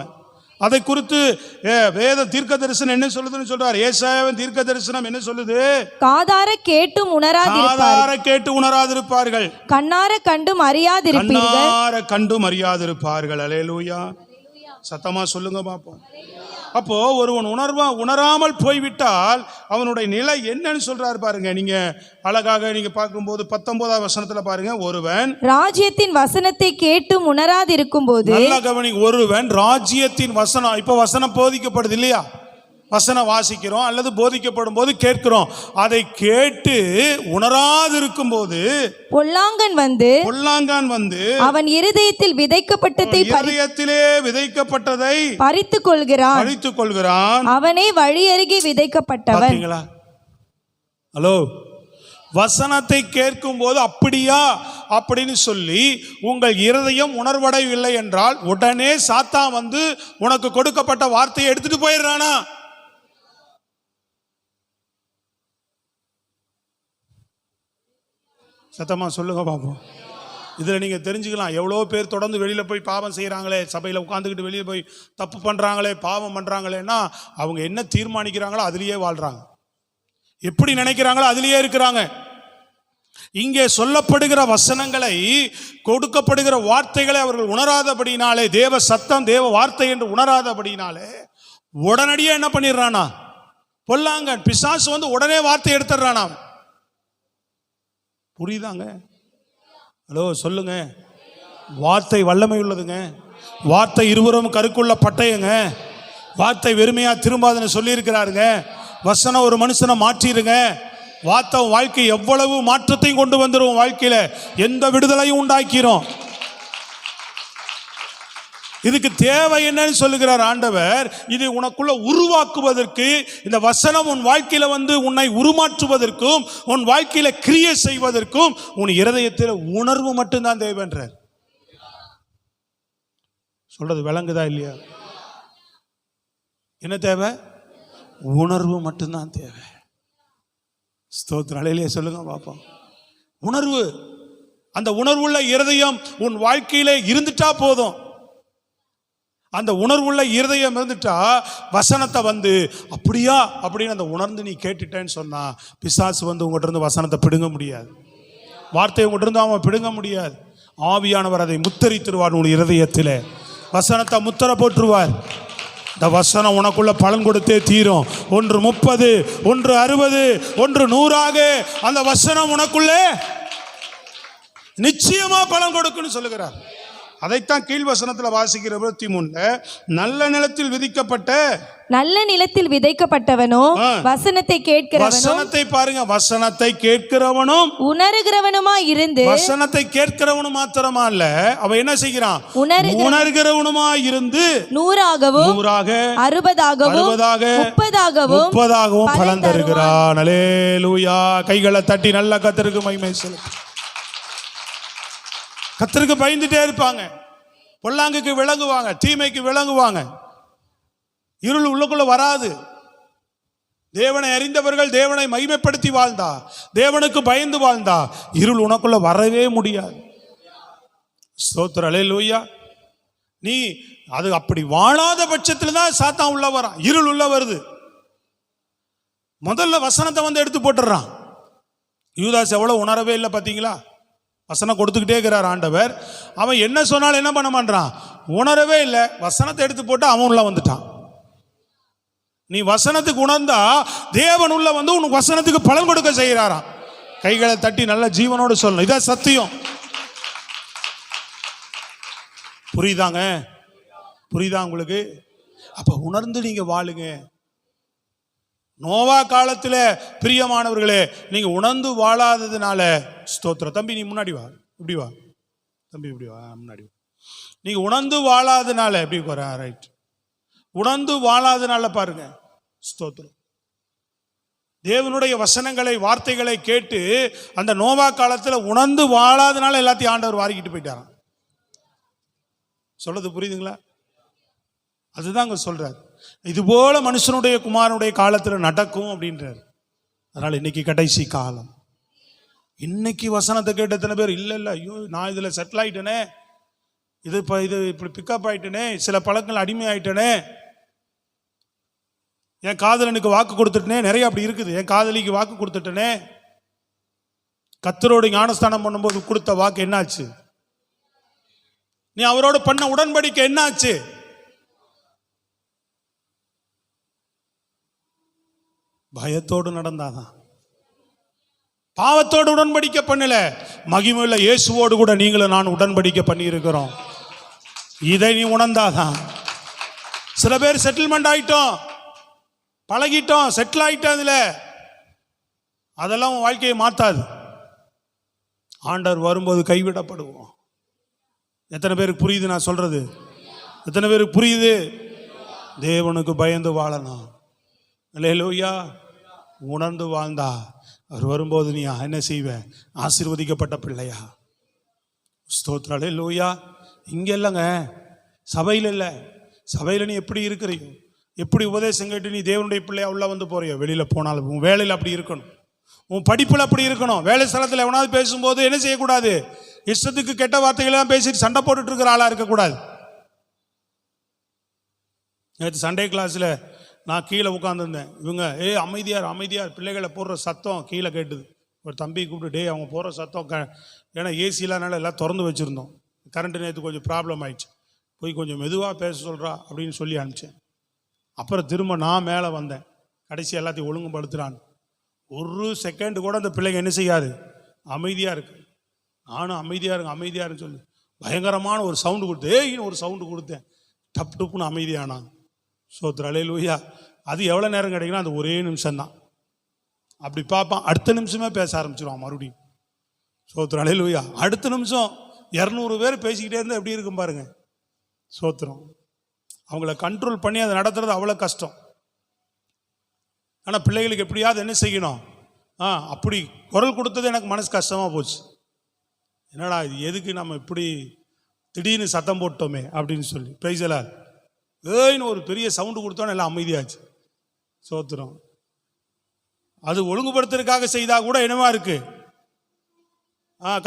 A: அதை குறித்து வேத தீர்க்க தரிசனம் என்ன சொல்லுதுன்னு சொல்றார். ஏசாயாவின் தீர்க்க தரிசனம் என்ன சொல்லுது?
B: காதார கேட்டும்
A: உணராதிருப்பார்கள்,
B: கண்ணார கண்டும்
A: அறியாதிருப்பார்கள். அல்லேலூயா. சத்தமா சொல்லுங்க பாப்போம். அப்போ ஒருவன் உணராமல் போய்விட்டால் அவனுடைய நிலை என்னன்னு சொல்றாரு பாருங்க. நீங்க அழகாக நீங்க பார்க்கும்போது 19ஆம் வசனத்துல பாருங்க. ஒருவன்
B: ராஜ்யத்தின் வசனத்தை கேட்டும் உணராதிருக்கும் போது,
A: நல்ல கவனி, ஒருவன் ராஜ்யத்தின் வசனம், இப்ப வசனம் போதிக்கப்படுது இல்லையா, வசனம் வாசிக்கிறோம் அல்லது போதிக்கப்படும் போது கேட்கிறோம். அதை கேட்டு உணராதிருக்கும் போது
B: பொல்லாங்கன் வந்து அவன் இருதயத்தில் விதைக்கப்பட்டதை பறித்துக் கொள்கிறான். அவனே வழி அருகே விதைக்கப்பட்டவன்.
A: ஹலோ, வசனத்தை கேட்கும் போது அப்படியா அப்படின்னு சொல்லி உங்கள் இருதயம் உணர்வடையவில்லை என்றால் உடனே சாத்தான் வந்து உனக்கு கொடுக்கப்பட்ட வார்த்தையை எடுத்துட்டு போயிடுறானா? சத்தமா சொல்லுங்க பாப்போம். இதில் நீங்கள் தெரிஞ்சுக்கலாம், எவ்வளோ பேர் தொடர்ந்து வெளியில் போய் பாவம் செய்கிறாங்களே, சபையில் உட்காந்துக்கிட்டு வெளியே போய் தப்பு பண்ணுறாங்களே, பாவம் பண்ணுறாங்களேன்னா அவங்க என்ன தீர்மானிக்கிறாங்களோ அதுலேயே வாழ்கிறாங்க, எப்படி நினைக்கிறாங்களோ அதுலேயே இருக்கிறாங்க. இங்கே சொல்லப்படுகிற வசனங்களை, கொடுக்கப்படுகிற வார்த்தைகளை அவர்கள் உணராதபடினாலே, தேவ சத்தம் தேவ வார்த்தை என்று உணராதபடினாலே உடனடியாக என்ன பண்ணிடுறானா? பொல்லாங்க பிசாசு வந்து உடனே வார்த்தை எடுத்துடுறானா. புரியுதாங்க? ஹலோ சொல்லுங்க. வார்த்தை வல்லமை உள்ளதுங்க. வார்த்தை இருவரும் கருக்குள்ள பட்டயங்க. வார்த்தை வெறுமையா திரும்பாதுன்னு சொல்லியிருக்கிறாருங்க. வசனம் ஒரு மனுஷனை மாற்றிடுங்க. வார்த்தை வாழ்க்கை எவ்வளவு மாற்றத்தையும் கொண்டு வந்துடும், வாழ்க்கையில எந்த விடுதலையும் உண்டாக்கிறோம். இதுக்கு தேவை என்னன்னு சொல்லுகிறார் ஆண்டவர். இதை உனக்குள்ள உருவாக்குவதற்கு, இந்த வசனம் உன் வாழ்க்கையில வந்து உன்னை உருமாற்றுவதற்கும், உன் வாழ்க்கையில கிரியை செய்வதற்கும் உன் இருதயத்தில் உணர்வு மட்டும்தான் தேவைன்றார். சொல்றது விளங்குதா இல்லையா? என்ன தேவை? உணர்வு மட்டும்தான் தேவை. ஸ்தோத்திரம். அலையிலே சொல்லுங்க பாப்போம். உணர்வு. அந்த உணர்வுள்ள இருதயம் உன் வாழ்க்கையில இருந்துட்டா போதும். அந்த உணர்வுள்ள இருதயம் இருந்துட்டா வசனத்தை வந்து அப்படியா அப்படின்னு அந்த உணர்ந்து நீ கேட்டுட்டேன்னு சொன்னா பிசாசு வந்து உங்கள்கிட்ட இருந்து வசனத்தை பிடுங்க முடியாது, வார்த்தையை உங்கள்கிட்ட இருந்து அவன் பிடுங்க முடியாது. ஆவியானவர் அதை முத்தரித்துருவார். உன் இருதயத்தில் வசனத்தை முத்திர போட்டுருவார். இந்த வசனம் உனக்குள்ள பலன் கொடுத்தே தீரும். 1 30, 1 60, 1 100 அந்த வசனம் உனக்குள்ளே நிச்சயமா பலன் கொடுக்குன்னு சொல்லுகிறார். அதைத்தான் கீழ் வசனத்தில் வாசிக்கிற 23 நல்ல நிலத்தில் விதைக்கப்பட்டவனோ வசனத்தை கேட்கிறவனும், வசனத்தை பாருங்க, வசனத்தை கேட்கிறவனும்
B: உணர்கிறவனுமாய் இருந்து,
A: வசனத்தை கேட்கிறவனும் மாத்திரமா இல்ல, அவன் என்ன செய்கிறான்? உணர்கிறவனுமாய் இருந்து 100ஆகவும் 60ஆகவும் 30ஆகவும் பலன் தருகிறான். அல்லேலூயா. கைகளை தட்டி நல்ல கர்த்தருக்கு மகிமை செலுத்து. கர்த்தருக்கு பயந்துட்டே இருப்பாங்க, பொல்லாங்குக்கு விளங்குவாங்க, தீமைக்கு விளங்குவாங்க. இருள் உள்ளுக்குள்ள வராது. தேவனை அறிந்தவர்கள் தேவனை மகிமைப்படுத்தி வாழ்ந்தா, தேவனுக்கு பயந்து வாழ்ந்தா இருள் உனக்குள்ள வரவே முடியாது. ஸ்தோத்திரம். அல்லேலூயா. நீ அது அப்படி வாழாத பட்சத்தில் தான் சாத்தான் உள்ள வரான், இருள் உள்ள வருது. முதல்ல வசனத்தை வந்து எடுத்து போட்டுறான். யூதாஸ் எவ்வளவு உணரவே இல்லை பார்த்தீங்களா? வசனம் கொடுத்துக்கிட்டே இருக்கிறார் ஆண்டவர். அவன் என்ன சொன்னாலும் என்ன பண்ண மாட்டான்? உணரவே இல்லை. வசனத்தை எடுத்து போட்டு அவன் உள்ள வந்துட்டான். நீ வசனத்துக்கு உணர்ந்தா தேவன் உள்ள வந்து உனக்கு வசனத்துக்கு பலன் கொடுக்க செய்கிறாராம். கைகளை தட்டி நல்ல ஜீவனோடு சொல்லணும். இதான் சத்தியம். புரியுதாங்க? புரியுதா உங்களுக்கு? அப்ப உணர்ந்து நீங்க வாழுங்க. நோவா காலத்தில் பிரியமானவர்களே, நீங்க உணர்ந்து வாழாததுனால, ஸ்தோத்திரம். தம்பி நீ முன்னாடி வா, இப்படி வா தம்பி, இப்படி வா, முன்னாடி வா. நீங்க உணர்ந்து வாழாததுனால எப்படி வர? ரைட். உணர்ந்து வாழாததுனால பாருங்க, ஸ்தோத்திரம். தேவனுடைய வசனங்களை வார்த்தைகளை கேட்டு அந்த நோவா காலத்தில் உணர்ந்து வாழாததுனால எல்லாத்தையும் ஆண்டவர் வாரிக்கிட்டு போயிட்டாராம். சொல்றது புரியுதுங்களா? அதுதான் அங்க சொல்றாரு. இது போல மனுஷனுடைய குமாரனுடைய காலத்தில் நடக்கும் அப்படின்றார். அதனால இன்னைக்கு கடைசி காலம். இன்னைக்கு வசனத்தை கேட்ட எத்தனை பேர் இல்லை ஐயோ நான் இதில் செட்டில் ஆயிட்டேனே, இது இப்படி பிக்கப் ஆயிட்டேனே, சில பழக்கங்கள் அடிமை ஆயிட்டேனே, என் காதலனுக்கு வாக்கு கொடுத்துட்டனே, நிறைய அப்படி இருக்குது. என் காதலிக்கு வாக்கு கொடுத்துட்டனே, கர்த்தரோடு ஞானஸ்தானம் பண்ணும்போது கொடுத்த வாக்கு என்னாச்சு? நீ அவரோடு பண்ண உடன்படிக்கை என்னாச்சு? பயத்தோடு நடந்தாதான். பாவத்தோடு உடன்படிக்கை பண்ணல, மகிமையுள்ள இயேசுவோடு கூட நீங்களும் நான் உடன்படிக்கை பண்ணி இருக்கிறோம். இதை நீ உணர்ந்தாதான். சில பேர் செட்டில்மெண்ட் ஆயிட்டோம், பழகிட்டோம், செட்டில் ஆயிட்டோம், இதுல அதெல்லாம் உன் வாழ்க்கையை மாத்தாது. ஆண்டவர் வரும்போது கைவிடப்படுவோம். எத்தனை பேருக்கு புரியுது நான் சொல்றது? எத்தனை பேருக்கு புரியுது? தேவனுக்கு பயந்து வாழணும். அல்லேலூயா. உணர்ந்து வாழ்ந்தா அவர் வரும்போது நீ என்ன செய்வ? ஆசீர்வதிக்கப்பட்ட பிள்ளையா. ஸ்தோத்திரம். அல்லேலூயா. இங்க இல்லைங்க, சபையில் இல்லை. சபையில் நீ எப்படி இருக்கிறீங்க, எப்படி உபதேசம் கேட்டு நீ தேவனுடைய பிள்ளையா உள்ள வந்து போறியோ, வெளியில போனாலும் உன் வேலையில் அப்படி இருக்கணும், உன் படிப்பில் அப்படி இருக்கணும். வேலை ஸ்தலத்தில் எவனாவது பேசும்போது என்ன செய்யக்கூடாது? இஷ்டத்துக்கு கெட்ட வார்த்தைகள்லாம் பேசிட்டு சண்டை போட்டுட்டு இருக்கிற ஆளா இருக்கக்கூடாது. நேற்று சண்டே கிளாஸில் நான் கீழே உட்காந்துருந்தேன். இவங்க அமைதியார் பிள்ளைகளை போடுற சத்தம் கீழே கேட்டுது. ஒரு தம்பி கூப்பிட்டு அவங்க போடுற சத்தம் ஏன்னா ஏசிலானால எல்லாம் திறந்து வச்சுருந்தோம். கரண்ட்டு நேற்று கொஞ்சம் ப்ராப்ளம் ஆயிடுச்சு, போய் கொஞ்சம் மெதுவாக பேச சொல்கிறா அப்படின்னு சொல்லி அனுப்பிச்சேன். அப்புறம் திரும்ப நான் மேலே வந்தேன், கடைசி எல்லாத்தையும் ஒழுங்குபடுத்துகிறான். ஒரு செகண்டு கூட அந்த பிள்ளைங்க என்ன செய்யாது, அமைதியாக இருக்கு. நானும் அமைதியாருன்னு சொல்லி பயங்கரமான ஒரு சவுண்டு கொடுத்தேன். ஒரு சவுண்டு கொடுத்தேன், டப் டப்புன்னு அமைதியானான். சோத்திரம். அல்லேலூயா. அது எவ்வளோ நேரம் கிடைக்குன்னா அது ஒரே நிமிஷம்தான். அப்படி பார்ப்பான், அடுத்த நிமிஷமே பேச ஆரம்பிச்சிடுவான் மறுபடியும். சோத்திரம். அல்லேலூயா. அடுத்த நிமிஷம் 200 பேர் பேசிக்கிட்டே இருந்தால் எப்படி இருக்கும் பாருங்க. சோத்திரம். அவங்கள கண்ட்ரோல் பண்ணி அதை நடத்துறது அவ்வளோ கஷ்டம். ஆனால் பிள்ளைகளுக்கு எப்படியாவது என்ன செய்யணும், அப்படி குரல் கொடுத்தது எனக்கு மனசு கஷ்டமாக போச்சு. என்னடா இது, எதுக்கு நம்ம இப்படி திடீர்னு சத்தம் போட்டோமே அப்படின்னு சொல்லி. பிரைஸெல்லாம் ஏன்னு ஒரு பெரிய சவுண்டு கொடுத்தோன்னு எல்லாம் அமைதியாச்சு. சோத்திரம். அது ஒழுங்குபடுத்துறதுக்காக செய்தா கூட என்னமா இருக்கு,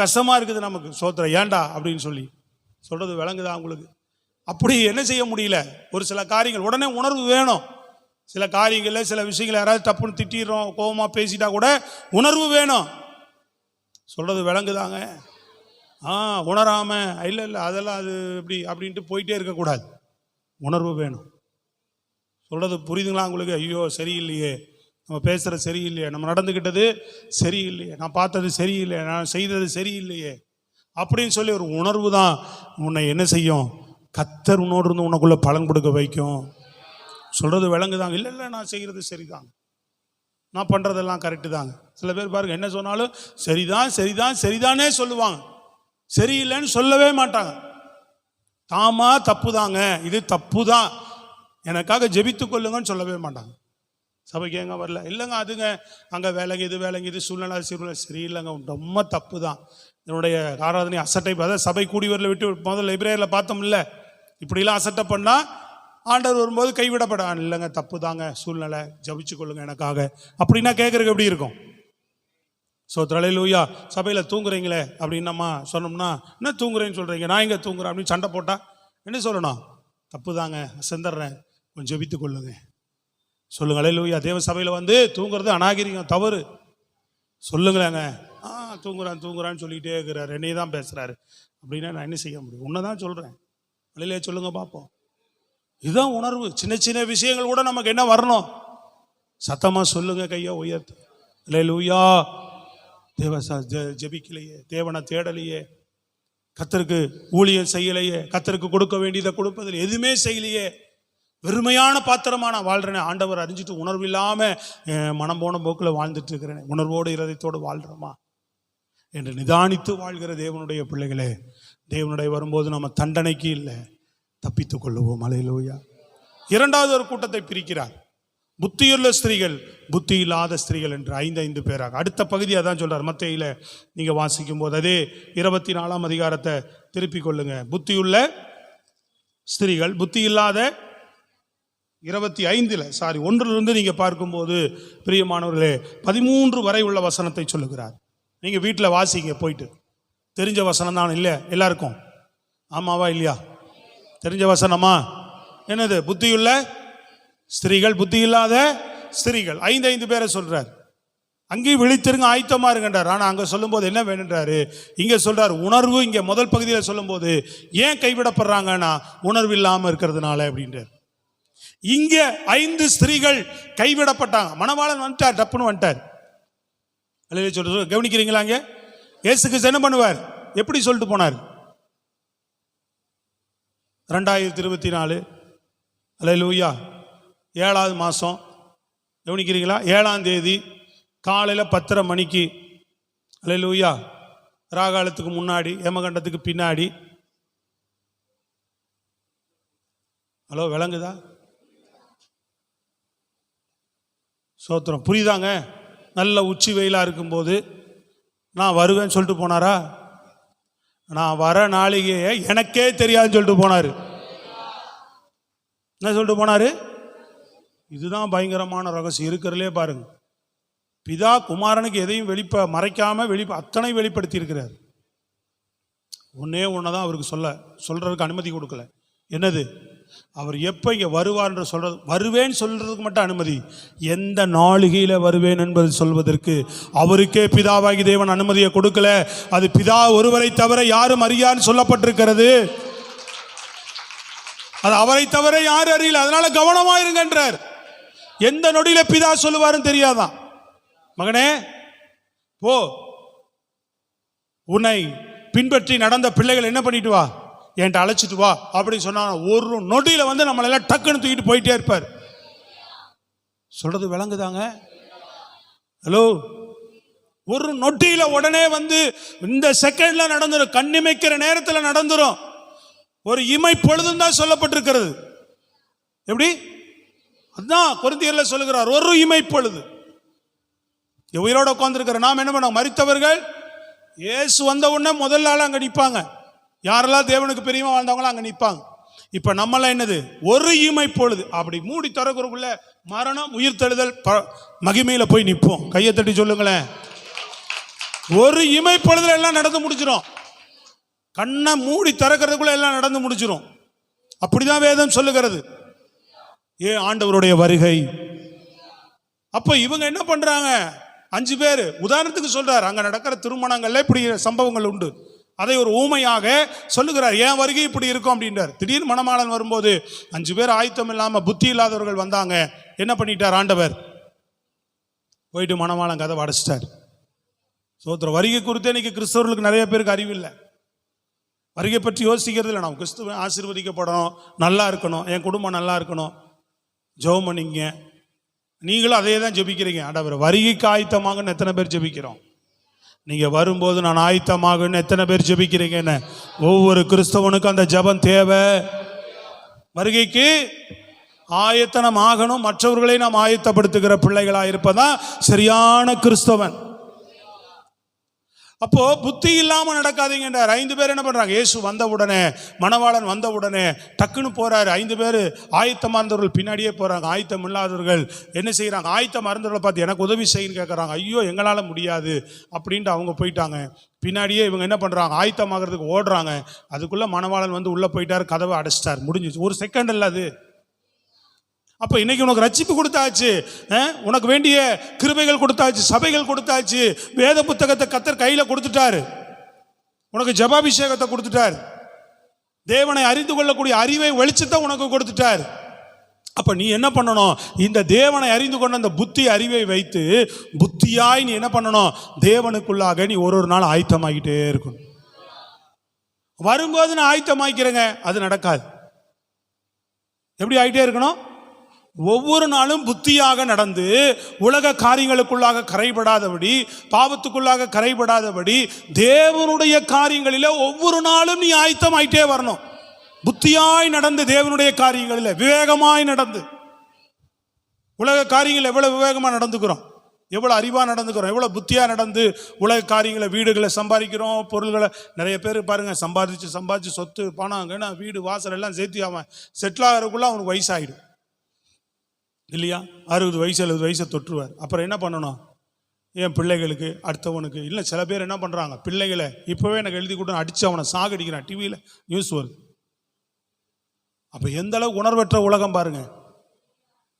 A: கஷ்டமா இருக்குது நமக்கு. சோத்திரம். ஏண்டா அப்படின்னு சொல்லி சொல்றது விளங்குதா உங்களுக்கு? அப்படி என்ன செய்ய முடியல. ஒரு சில காரியங்கள் உடனே உணர்வு வேணும். சில காரியங்களில் சில விஷயங்களை யாராவது தப்புன்னு திட்டிடுறோம், கோபமா பேசிட்டா கூட உணர்வு வேணும். சொல்றது விளங்குதாங்க? உணராம இல்லை அதெல்லாம் அது இப்படி அப்படின்ட்டு போயிட்டே இருக்கக்கூடாது. உணர்வு வேணும். சொல்றது புரியுதுங்களா உங்களுக்கு? ஐயோ சரியில்லையே, நம்ம பேசுறது சரியில்லையே, நம்ம நடந்துக்கிட்டது சரியில்லையே, நான் பார்த்தது சரியில்லையே, நான் செய்தது சரியில்லையே அப்படின்னு சொல்லி ஒரு உணர்வு தான் உன்னை என்ன செய்யும், கர்த்தர் உன்னோடு இருந்து உனக்குள்ள பலன் கொடுக்க வைக்கும். சொல்றது விளங்குதாங்க? இல்லை நான் செய்கிறது சரிதான், நான் பண்ணுறதெல்லாம் கரெக்டு தாங்க. சில பேர் பாருங்க, என்ன சொன்னாலும் சரிதானே சொல்லுவாங்க, சரியில்லைன்னு சொல்லவே மாட்டாங்க. தாமா தப்பு தாங்க, இது தப்பு தான், எனக்காக ஜெபித்து கொள்ளுங்கன்னு சொல்லவே மாட்டாங்க. சபைக்கு எங்க வரல, இல்லைங்க அதுங்க அங்கே வேலைங்க இது சூழ்நிலை சரியில்லைங்க, ரொம்ப தப்பு தான். என்னுடைய ஆராதனை அசட்டை, அதாவது சபை கூடி வரல விட்டு முதல்ல லைப்ரரியில் பார்த்தோம்ல, இப்படிலாம் அசட்டை பண்ணால் ஆண்டவர் வரும்போது கைவிடப்பட இல்லைங்க, தப்பு தாங்க, சூழ்நிலை, ஜபிச்சு கொள்ளுங்க எனக்காக அப்படின்னா கேட்குறதுக்கு எப்படி இருக்கும்? ஸோ அல்லேலூயா. சபையில் தூங்குறீங்களே அப்படின்னு நம்ம சொன்னோம்னா, என்ன தூங்குறேன்னு சொல்கிறீங்க, நான் எங்கே தூங்குறேன் அப்படின்னு சண்டை போட்டால் என்ன சொல்லணும்? தப்பு தாங்க, செந்துடுறேன், கொஞ்சம் ஜெபித்து கொள்ளுங்க சொல்லுங்க. அல்லேலூயா. தேவ சபையில் வந்து தூங்குறது அநாகரிகம், தவறு. சொல்லுங்களேங்க. தூங்குறான்னு சொல்லிகிட்டே இருக்கிறாரு, என்னையே தான் பேசுகிறாரு அப்படின்னா நான் என்ன செய்ய முடியும்? உன்னை தான் சொல்கிறேன். அல்லேலூயா சொல்லுங்க பார்ப்போம். இதுதான் உணர்வு. சின்ன சின்ன விஷயங்கள் கூட நமக்கு என்ன வரணும்? சத்தமாக சொல்லுங்க, கையை உயர்த்து. அல்லேலூயா. ஜெபிக்கலையே, தேவனை தேடலையே, கர்த்தருக்கு ஊழியம் செய்யலையே, கர்த்தருக்கு கொடுக்க வேண்டியதை கொடுப்பதில் எதுவுமே செய்யலையே, வெறுமையான பாத்திரமா நான் வாழ்றேனே, ஆண்டவர் அறிஞ்சிட்டு உணர்வு இல்லாமல் மனம் போன போக்கில் வாழ்ந்துட்டு இருக்கிறேன், உணர்வோடு இருதயத்தோடு வாழ்கிறோமா என்று நிதானித்து வாழ்கிற தேவனுடைய பிள்ளைகளே, தேவனுடைய வரும்போது நம்ம தண்டனைக்கு இல்லை, தப்பித்துக் கொள்ளுவோம். அல்லேலூயா. இரண்டாவது ஒரு கூட்டத்தை பிரிக்கிறார், புத்தியுள்ள ஸ்திரீகள், புத்தி இல்லாத ஸ்திரீகள் என்று 5 பேராக. அடுத்த பகுதி அதான் சொல்றார். மத்தேயில நீங்க வாசிக்கும் போது அதே 24ஆம் அதிகாரத்தை திருப்பிக் கொள்ளுங்க. புத்தியுள்ள ஸ்திரீகள், புத்தி இல்லாத 1 நீங்க பார்க்கும்போது பிரியமானவர்களே 13 வரை உள்ள வசனத்தை சொல்லுகிறார். நீங்கள் வீட்டில் வாசிங்க போயிட்டு. தெரிஞ்ச வசனம் தான் இல்லை எல்லாருக்கும்? ஆமாவா இல்லையா? தெரிஞ்ச வசனமா? என்னது? புத்தியுள்ள ஸ்திரீகள், புத்தி இல்லாத ஸ்திரீகள். 5 பேரை சொல்றார். அங்கேயும் விழித்திருங்க, ஆயத்தமா இருக்கின்றார். ஆனால் அங்கே சொல்லும்போது என்ன வேணுன்றாரு, இங்கே சொல்றார் உணர்வு. இங்கே முதல் பகுதியில் சொல்லும்போது ஏன் கைவிடப்படுறாங்கன்னா உணர்வு இல்லாமல் இருக்கிறதுனால அப்படின்றார். இங்கே 5 ஸ்திரீகள் கைவிடப்பட்டாங்க. மணவாளன் வந்துட்டார், டப்புன்னு வந்துட்டார். அல்லேலூயா சொல்லிட்டு கவனிக்கிறீங்களா? அங்கே இயேசு கிறிஸ்து என்ன பண்ணுவார், எப்படி சொல்லிட்டு போனார்? 2024 அல்லேலூயா 7வது மாதம், கவனிக்கிறீங்களா? 7ஆம் தேதி காலையில் 10:30 மணிக்கு, அல்லேலூயா, ராகாலத்துக்கு முன்னாடி ஏமகண்டத்துக்கு பின்னாடி. ஹலோ, விளங்குதா? சோத்திரம், புரியுதாங்க? நல்ல உச்சி வெயிலாக இருக்கும்போது நான் வருவேன்னு சொல்லிட்டு போனாரா? நான் வர நாளிகையே எனக்கே தெரியாதுன்னு சொல்லிட்டு போனார். என்ன சொல்லிட்டு போனார்? இதுதான் பயங்கரமான ரகசியம் இருக்கிறதுலே பாருங்க. பிதா குமாரனுக்கு எதையும் மறைக்காம அத்தனை வெளிப்படுத்தி இருக்கிறார். ஒன்னே ஒன்றுதான் அவருக்கு சொல்றதுக்கு அனுமதி கொடுக்கல. என்னது? அவர் எப்போ இங்கே வருவார்ன்ற சொல்றது, வருவேன்னு சொல்றதுக்கு மட்டும் அனுமதி. எந்த நாளிகையில் வருவேன் என்பது சொல்வதற்கு அவருக்கே பிதாவாகி தேவன் அனுமதியை கொடுக்கல. அது பிதா ஒருவரை தவிர யாரும் அறியான்னு சொல்லப்பட்டிருக்கிறது. அது அவரை தவிர யாரும் அறியல. அதனால கவனமாயிருங்கன்றார். எந்த நொடியில பிதா சொல்லுவாருன்னு தெரியாதான். மகனே போ, உன்னை பின்பற்றி நடந்த பிள்ளைகள் என்ன பண்ணிட்டு வா, என்கிட்ட அழைச்சிட்டு வா அப்படின்னு சொன்னா ஒரு நொடியில வந்து நம்மளெல்லாம் டக்குன்னு தூக்கிட்டு போயிட்டே இருப்பார். சொல்றது விளங்குதாங்க? ஹலோ, ஒரு நொடியில உடனே வந்து இந்த செகண்ட்ல நடந்துரும். கண்ணிமைக்கிற நேரத்தில் நடந்துரும். ஒரு இமை பொழுதும் தான் சொல்லப்பட்டிருக்கிறது. எப்படி? அதான் கொரிந்தியர்ல சொல்லுகிறார், ஒரு இமை பொழுது. உயிரோட உட்கார்ந்துருக்கிற நாம் என்ன பண்ணோம்? மரித்தவர்கள் இயேசு வந்த உடனே முதல் நாள் அங்கே நிற்பாங்க. யாரெல்லாம் தேவனுக்கு பிரியமா வாழ்ந்தவங்களோ அங்கே நிற்பாங்க. இப்போ நம்மளாம் என்னது? ஒரு இமை பொழுது. அப்படி மூடி திறக்கிறக்குள்ள மரணம், உயிர் தெழுதல், மகிமையில போய் நிற்போம். கையை தட்டி சொல்லுங்களேன். ஒரு இமை பொழுதுல எல்லாம் நடந்து முடிச்சிடும். கண்ணை மூடி திறக்கிறதுக்குள்ள எல்லாம் நடந்து முடிச்சிடும். அப்படிதான் வேதம் சொல்லுகிறது. ஆண்டவருடைய வருகை. அப்ப இவங்க என்ன பண்றாங்க? 5 பேர் உதாரணத்துக்கு சொல்றாரு. அங்க நடக்கிற திருமணங்கள்ல இப்படி சம்பவங்கள் உண்டு. அதை ஒரு ஊமையாக சொல்லுகிறார். ஏன் வருகை இப்படி இருக்கும் அப்படின்றார். திடீர்னு மணமாளன் வரும்போது 5 பேர் ஆயத்தம் இல்லாம புத்தி இல்லாதவர்கள் வந்தாங்க. என்ன பண்ணிட்டார் ஆண்டவர்? போயிட்டு மணமாளன் கதை அடைச்சிட்டார். சோத்திர வருகை குறித்து இன்னைக்கு கிறிஸ்தவர்களுக்கு நிறைய பேருக்கு அறிவில்லை. வருகை பற்றி யோசிக்கிறது இல்லை. நான் கிறிஸ்துவ ஆசீர்வதிக்கப்படணும், நல்லா இருக்கணும், என் குடும்பம் நல்லா இருக்கணும், ஜெபம் பண்ணிங்க. நீங்களும் அதே தான் ஜெபிக்கிறீங்க. ஆண்டவர் வருகைக்கு ஆயத்தமாகன்னு எத்தனை பேர் ஜெபிக்கிறோம்? நீங்க வரும்போது நான் ஆயத்தமாகன்னு எத்தனை பேர் ஜெபிக்கிறீங்கன்னு? ஒவ்வொரு கிறிஸ்தவனுக்கும் அந்த ஜெபம் தேவை. வருகைக்கு ஆயத்தனம் ஆகணும். மற்றவர்களை நாம் ஆயத்தப்படுத்துகிற பிள்ளைகளா இருப்பதான் சரியான கிறிஸ்தவன். அப்போ புத்தி இல்லாம நடக்காதீங்கன்றார். 5 பேர் என்ன பண்றாங்க? இயேசு வந்த உடனே, மணவாளன் வந்த உடனே டக்குன்னு போறாரு. 5 பேர் ஆயத்தமா இருந்தவர்கள் பின்னாடியே போறாங்க. ஆயத்தம் இல்லாதவர்கள் என்ன செய்யறாங்க? ஆயத்தமா இருந்தவர்களை பார்த்து எனக்கு உதவி செய்யுன்னு கேட்கறாங்க. ஐயோ எங்களால முடியாது அப்படின்ட்டு அவங்க போயிட்டாங்க. பின்னாடியே இவங்க என்ன பண்றாங்க? ஆயத்தமாகிறதுக்கு ஓடுறாங்க. அதுக்குள்ள மணவாளன் வந்து உள்ள போயிட்டார், கதவை அடைச்சிட்டார். முடிஞ்சிச்சு. ஒரு செகண்ட் இல்ல அது. அப்ப இன்னைக்கு உனக்கு ரட்சிப்பு கொடுத்தாச்சு, உனக்கு வேண்டிய கிருபைகள் கொடுத்தாச்சு, சபைகள் கொடுத்தாச்சு, வேத புத்தகத்தை கர்த்தர் கையில கொடுத்துட்டாரு, உனக்கு ஜெபாபிஷேகத்தை கொடுத்துட்டார், தேவனை அறிந்து கொள்ளக்கூடிய அறிவை வெளிச்சத்தை உனக்கு கொடுத்துட்டார். அப்ப நீ என்ன பண்ணணும்? இந்த தேவனை அறிந்து கொண்ட அந்த புத்தி அறிவை வைத்து புத்தியாய் நீ என்ன பண்ணணும்? தேவனுக்குள்ளாக நீ ஒரு நாள் ஆயத்தமாகிட்டே இருக்கணும். வரும்போது நான் ஆயத்தமாக்கிறேங்க, அது நடக்காது. எப்படி ஆகிட்டே இருக்கணும்? ஒவ்வொரு நாளும் புத்தியாக நடந்து உலக காரியங்களுக்குள்ளாக கரைபடாதபடி, பாவத்துக்குள்ளாக கரைபடாதபடி தேவனுடைய காரியங்களில ஒவ்வொரு நாளும் நீ ஆயத்தமாயிட்டே வரணும். புத்தியாய் நடந்து தேவனுடைய காரியங்களில் விவேகமாய் நடந்து. உலக காரியங்கள் எவ்வளவு விவேகமா நடந்துக்கிறோம், எவ்வளவு அறிவா நடந்துக்கிறோம், எவ்வளவு புத்தியா நடந்து உலக காரியங்களை, வீடுகளை சம்பாதிக்கிறோம், பொருள்களை. நிறைய பேர் பாருங்க, சம்பாதிச்சு சொத்து பணம் வீடு வாசல் எல்லாம் சேர்த்து அவன் செட்டில் ஆகிறதுக்குள்ள அவனுக்கு வயசாகிடும் இல்லையா? 60 வயசு 70 வயசை தொற்றுவார். அப்புறம் என்ன பண்ணணும்? என் பிள்ளைகளுக்கு அடுத்தவனுக்கு இல்லை. சில பேர் என்ன பண்ணுறாங்க, பிள்ளைகளை இப்போவே எனக்கு எழுதி கொடுத்து அடித்து அவனை சாகடிக்கிறான். டிவியில் நியூஸ் வருது. அப்போ எந்த அளவுக்கு உணர்வற்ற உலகம் பாருங்க.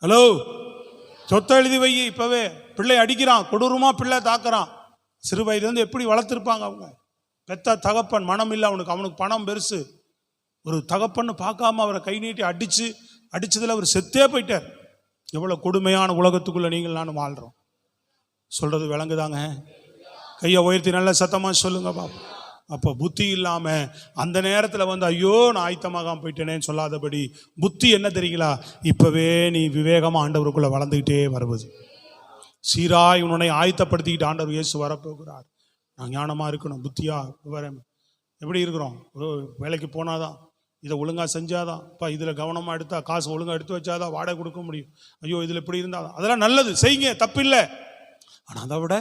A: ஹலோ, சொத்தை எழுதி வை, இப்போவே பிள்ளை அடிக்கிறான், கொடூரமாக பிள்ளை தாக்குறான். சிறு வயதுலேருந்து எப்படி வளர்த்துருப்பாங்க அவங்க. பெத்த தகப்பன் மனம் இல்லை அவனுக்கு பணம் பெருசு. ஒரு தகப்பன்னு பார்க்காம அவரை கை நீட்டி அடிச்சதில் அவர் செத்தே போயிட்டார். எவ்வளோ கொடுமையான உலகத்துக்குள்ளே நீங்கள் நானும் வாழ்கிறோம். சொல்கிறது விளங்குதாங்க? கையை உயர்த்தி நல்ல சத்தமாக சொல்லுங்க பாப்பா. அப்போ புத்தி இல்லாமல் அந்த நேரத்தில் வந்து ஐயோ நான் ஆயத்தமாகாமல் போயிட்டேனேன்னு சொல்லாதபடி புத்தி என்ன தெரியுங்களா, இப்போவே நீ விவேகமாக ஆண்டவருக்குள்ளே வளர்ந்துக்கிட்டே வருவது. சீராய் உன்னை ஆயத்தப்படுத்திக்கிட்டு ஆண்டவர் இயேசு வரப்போகிறார். நான் ஞானமாக இருக்கணும், புத்தியாக விவரம். எப்படி இருக்கிறோம்? ஒரு வேலைக்கு போனாதான், இதை ஒழுங்காக செஞ்சாதான், இப்போ இதில் கவனமாக எடுத்தால், காசு ஒழுங்காக எடுத்து வச்சாதான் வாடகை கொடுக்க முடியும். ஐயோ இதில் இப்படி இருந்தால் அதெல்லாம் நல்லது, செய்யுங்க, தப்பில்லை. ஆனால் அதை விட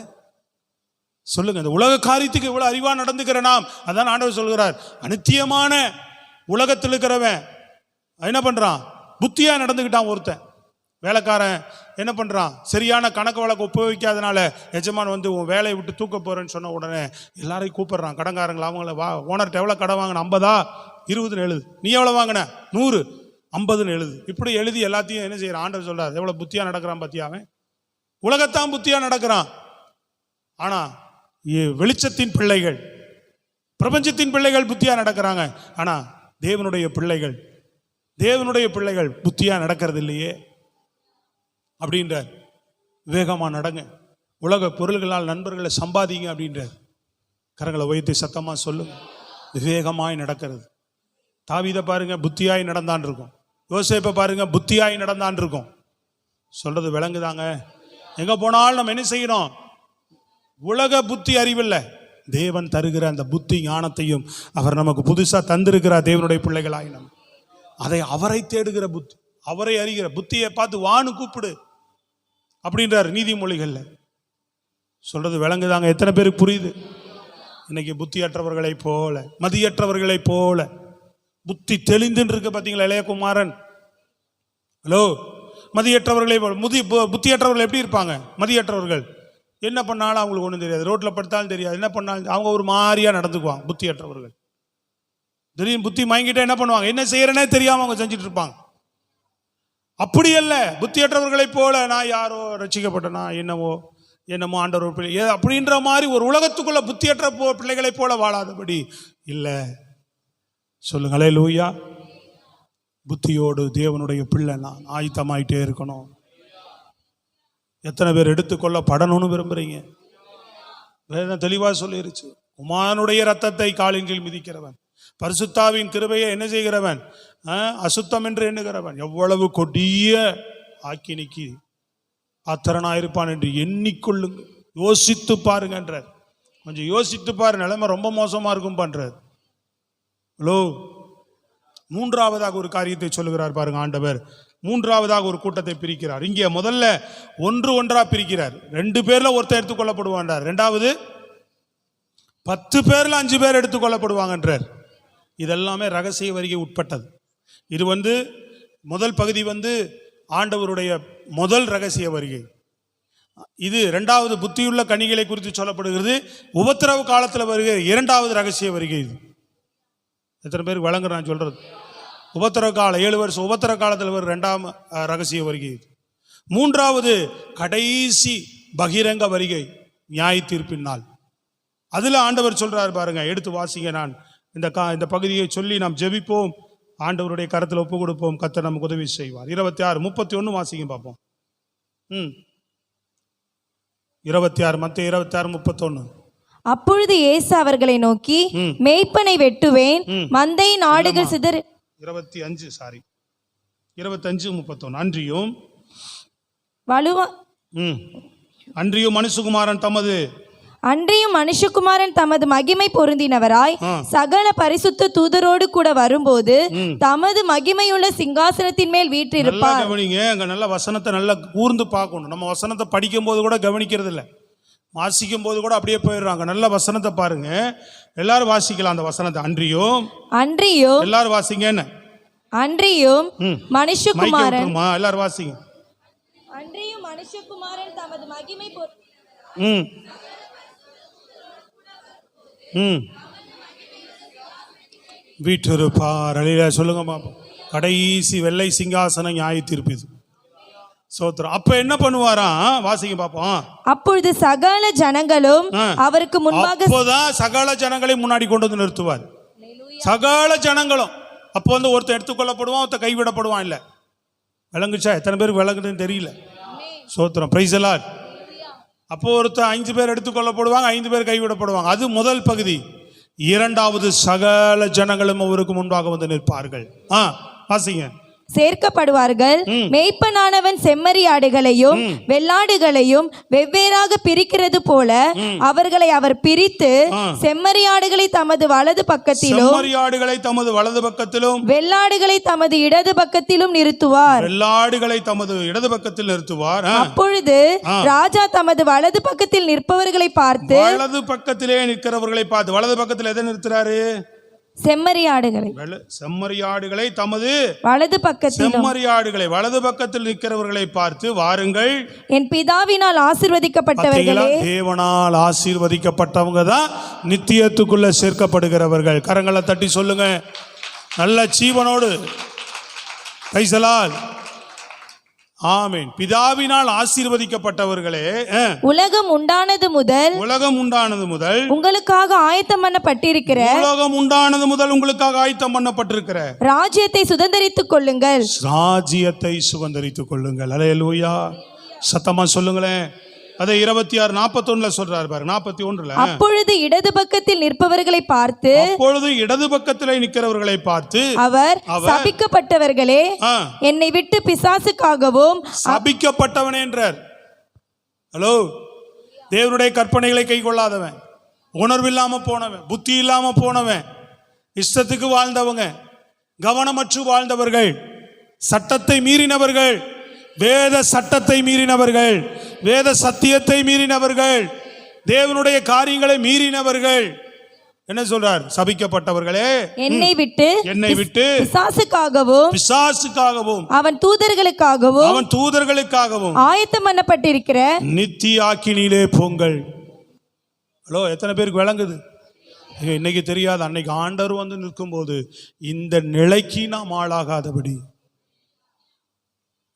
A: சொல்லுங்க, இந்த உலக காரியத்துக்கு இவ்வளோ அறிவாக நடந்துக்கிற நாம், அதான் ஆண்டவர் சொல்கிறார், அநித்தியமான உலகத்தில் இருக்கிறவன் என்ன பண்ணுறான், புத்தியாக நடந்துக்கிட்டான். ஒருத்தன் வேலைக்காரன் என்ன பண்ணுறான், சரியான கணக்கு வழக்கு உபயோகிக்காதனால எஜமான் வந்து உன் வேலையை விட்டு தூக்க போகிறேன்னு சொன்ன உடனே எல்லாரையும் கூப்பிட்றான். கடன்காரங்களை அவங்கள வா, ஓனர்கிட்ட எவ்வளோ கடன் வாங்கின, 50 20 எழுது, நீ எவ்வளோ வாங்கின 100 50 எழுது. இப்படி எழுதி எல்லாத்தையும் என்ன செய்யறான், ஆண்டவர் சொல்றார், எவ்வளோ புத்தியாக நடக்கிறான் பத்தியா. அவன் உலகத்தான் புத்தியாக நடக்கிறான். ஆனால் வெளிச்சத்தின் பிள்ளைகள், பிரபஞ்சத்தின் பிள்ளைகள் புத்தியாக நடக்கிறாங்க. ஆனால் தேவனுடைய பிள்ளைகள் புத்தியாக நடக்கிறது இல்லையே அப்படின்ற. விவேகமாக நடங்க, உலக பொருள்களால் நண்பர்களை சம்பாதிங்க அப்படின்ற. கரங்களை உயர்த்தி சத்தமாக சொல்லுங்க, விவேகமாய் நடக்கிறது. தாவீதை பாருங்க, புத்தியாய் நடந்தான் இருக்கும். யோசேப்பை பாருங்க, புத்தியாய் நடந்தான் இருக்கும். சொல்றது விளங்குதாங்க? எங்க போனாலும் நம்ம என்ன செய்யணும், உலக புத்தி அறிவில்லை, தேவன் தருகிற அந்த புத்தி ஞானத்தையும் அவர் நமக்கு புதுசாக தந்திருக்கிறார். தேவனுடைய பிள்ளைகளாய் நம்ம அதை அவரை தேடுகிற புத்தி, அவரை அறிகிற புத்தியை பார்த்து வான்னு கூப்பிடு அப்படின்றார் நீதிமொழிகள்ல. சொல்றது விளங்குதாங்க? எத்தனை பேருக்கு புரியுது? இன்னைக்கு புத்தியற்றவர்களை போல, மதியற்றவர்களை போல, புத்தி தெளிந்துன்னு இருக்கு பார்த்தீங்களா இளையகுமாரன். ஹலோ, மதியற்றவர்களை புத்தியற்றவர்கள் எப்படி இருப்பாங்க? மதியற்றவர்கள் என்ன பண்ணாலும் அவங்களுக்கு ஒன்றும் தெரியாது, ரோட்டில் படுத்தாலும் தெரியாது, என்ன பண்ணாலும் அவங்க ஒரு மாதிரியாக நடந்துக்குவாங்க. புத்தியற்றவர்கள் திடீர்னு புத்தி வாங்கிட்டா என்ன பண்ணுவாங்க, என்ன செய்யறேனே தெரியாமல் அவங்க செஞ்சுட்டு இருப்பாங்க. அப்படி அல்ல, புத்தியற்றவர்களை போல நான் யாரோ ரட்சிக்கப்பட்டனா என்னமோ ஆண்டவர் பிள்ளை அப்படின்ற மாதிரி ஒரு உலகத்துக்குள்ள புத்தியற்ற பிள்ளைகளை போல வாழாதபடி இல்லை. சொல்லுங்களே லூயா. புத்தியோடு தேவனுடைய பிள்ளை நான் ஆயத்தமாயிட்டே இருக்கணும். எத்தனை பேர் எடுத்துக்கொள்ளப்படணும்னு விரும்புறீங்க? வேதம் தெளிவாக சொல்லிருச்சு, குமாரனுடைய ரத்தத்தை காலின் கீழ் மிதிக்கிறவன், பரிசுத்தாவின் கிருபையை என்ன செய்கிறவன், அசுத்தம் என்று எண்ணுகிறவன் எவ்வளவு கொடிய ஆக்கினிக்கு பாத்திரனாயிருப்பான் என்று எண்ணிக்கொள்ளுங்க. யோசித்து பாருங்கன்றார். கொஞ்சம் யோசித்து பாரு, நிலைமை ரொம்ப மோசமா இருக்கும் பண்றார். ஹலோ, மூன்றாவதாக ஒரு காரியத்தை சொல்லுகிறார் பாருங்க ஆண்டவர். மூன்றாவதாக ஒரு கூட்டத்தை பிரிக்கிறார். இங்கே முதல்ல ஒன்றா பிரிக்கிறார். 2 பேர்ல ஒருத்தர் எடுத்துக்கொள்ளப்படுவான்றார். 2வது 10 பேர்ல 5 பேர் எடுத்துக்கொள்ளப்படுவாங்கன்றார். இதெல்லாமே ரகசிய வருகை உட்பட்டது. இது முதல் பகுதி ஆண்டவருடைய முதல் ரகசிய வருகை. இது 2வது புத்தியுள்ள கனிகளை குறித்து சொல்லப்படுகிறது. உபத்திரவு காலத்தில் வருகை 2வது ரகசிய வருகை. இது எத்தனை பேருக்கு வழங்குற நான் சொல்றது? உபத்திரவ காலம் 7 வருஷம் உபத்திரவ காலத்தில் வரும் 2ஆம் ரகசிய வருகை. 3வது கடைசி பகிரங்க வருகை, நியாய தீர்ப்பின் நாள். அதுல ஆண்டவர் சொல்றாரு பாருங்க, எடுத்து வாசிங்க. நான் இந்த பகுதியை சொல்லி நாம் ஜெபிப்போம், ஆண்டவருடைய கரத்தில் ஒப்பு கொடுப்போம். கர்த்தர் நமக்கு உதவி செய்வார். 26 31 வாசிங்க பார்ப்போம். 26 மத்தேயு 26 31.
B: அப்பொழுது இயேசு அவர்களை நோக்கி, மேய்ப்பனை வெட்டுவேன், மந்தையின் ஆடுகள் சிதறு
A: 25 31. அன்றியும்
B: மனுஷகுமாரன் தமது மகிமை பொருந்தினவராய் சகல பரிசுத்த தூதரோடு கூட வரும்போது தமது மகிமையுள்ள சிங்காசனத்தின் மேல் வீற்றிருப்பார்.
A: கவனிங்க, அங்க நல்ல வசனத்தை நல்லா கூர்ந்து பார்க்கணும். நம்ம வசனத்தை படிக்கும் போது கூட கவனிக்கிறது இல்லை, வாசிக்கும் போது கூட அப்படியே போயிடுறாங்க. நல்ல வசனத்தை பாருங்க, எல்லாரும் வாசிக்கலாம் அந்த வசனத்தை. அன்றியும் எல்லாரும் வாசிங்க. என்ன
B: அன்றியும் மனுஷகுமாரன்,
A: எல்லாரும் வாசிங்க.
B: அன்றியும் மனுஷகுமாரன் தமது மகிமை
A: ம் ம் வீற்றிருப்பார். அலையில சொல்லுங்க பாப்போம். கடைசி வெள்ளை சிங்காசனம் நியாய தீர்ப்பு இது. சோத்திரம். அப்ப என்ன பண்ணுவாராம்? வாசிங்க பாப்போம்.
B: அப்பொழுது சகல ஜனங்களும் அவருக்கு முன்பாக,
A: அப்போதான் சகல ஜனங்களை முன்னாடி கொண்டு வந்து நிறுத்துவார். சகல ஜனங்களும். அப்போ வந்து ஒருத்தர் எடுத்துக்கொள்ளப்படுவான், ஒருத்தர் கைவிடப்படுவான். இல்ல விளங்குச்சா? எத்தனை பேருக்கு விளங்குதுன்னு தெரியல. சோத்திரம். Praise the Lord. அப்போ ஒருத்தர் 5 பேர் எடுத்துக்கொள்ளப்படுவாங்க, 5 பேர் கைவிடப்படுவாங்க. அது முதல் பகுதி. இரண்டாவது சகல ஜனங்களும் அவருக்கு முன்பாக வந்து நிற்பார்கள். வாசிங்க.
B: சேர்க்கப்படுவார்கள். மேய்ப்பனானவன் செம்மறியாடுகளையும் வெள்ளாடுகளையும் வெவ்வேறாக பிரிக்கிறது போல அவர்களை அவர் பிரித்து செம்மறியாடுகளை தமது வலது பக்கத்திலும்
A: செம்மறியாடுகளை தமது வலது பக்கத்திலும்
B: வெள்ளாடுகளை தமது இடது பக்கத்திலும் நிறுத்துவார்.
A: வெள்ளாடுகளை தமது இடது பக்கத்தில் நிறுத்துவார்.
B: அப்பொழுது ராஜா தமது வலது பக்கத்தில் நிற்பவர்களை பார்த்து,
A: வலது பக்கத்திலே நிற்கிறவர்களை பார்த்து, வலது பக்கத்தில் எதை நிறுத்துறாரு?
B: செம்மறியாடுகளை
A: தமது
B: வலது பக்கத்தில்,
A: செம்மறியாடுகளை வலது பக்கத்தில் நிற்கிறவர்களை பார்த்து, வாருங்கள்
B: என் பிதாவினால் ஆசீர்வதிக்கப்பட்டவர்களே.
A: தேவனால் ஆசீர்வதிக்கப்பட்டவங்க தான் நித்தியத்துக்குள்ள சேர்க்கப்படுகிறவர்கள். கரங்களை தட்டி சொல்லுங்க. நல்ல ஜீவனோடு. Praise the Lord. ஆமென். பிதாவினால் ஆசீர்வதிக்கப்பட்டவர்களே,
B: உலகம் உண்டானது முதல்
A: உங்களுக்காக
B: ஆயத்தம் பண்ணப்பட்டிருக்கிற ராஜ்யத்தை சுதந்தரித்துக் கொள்ளுங்கள்.
A: ராஜ்யத்தை சுதந்தரித்துக் கொள்ளுங்கள். அல்லேலூயா. சத்தமா சொல்லுங்களேன். அதை 26:41 சொல்றாரு பாரு. 41.
B: அப்பொழுது இடது பக்கத்தில் நிற்பவர்களை பார்த்து,
A: நிற்கிறவர்களை பார்த்து
B: அவர் சபிக்கப்பட்டவர்களே, என்னை விட்டு பிசாசுக்காகவும்.
A: சபிக்கப்பட்டவனே என்றார். ஹலோ. தேவனுடைய கற்பனைகளை கை கொள்ளாதவன், உணர்வு இல்லாம போனவன், புத்தி இல்லாம போனவன், இஷ்டத்துக்கு வாழ்ந்தவங்க, கவனமற்று வாழ்ந்தவர்கள், சட்டத்தை மீறினவர்கள், வேத சட்டத்தை மீறினவர்கள், வேத சத்தியத்தை மீறினவர்கள், தேவனுடைய காரியங்களை மீறினவர்கள். என்ன சொல்றார்? சபிக்கப்பட்டவர்களே,
B: என்னை விட்டு
A: பிசாசுக்காகவும்
B: அவன் தூதர்களுக்காகவும் ஆயத்தம் பண்ணப்பட்டிருக்கிற
A: நித்திய அக்கினியிலே போங்கள். ஹலோ. எத்தனை பேருக்கு விளங்குது? இன்னைக்கு தெரியாது. அன்னைக்கு ஆண்டவர் வந்து நிற்கும் போது இந்த நிலைக்கு நாம் ஆளாகாதபடி.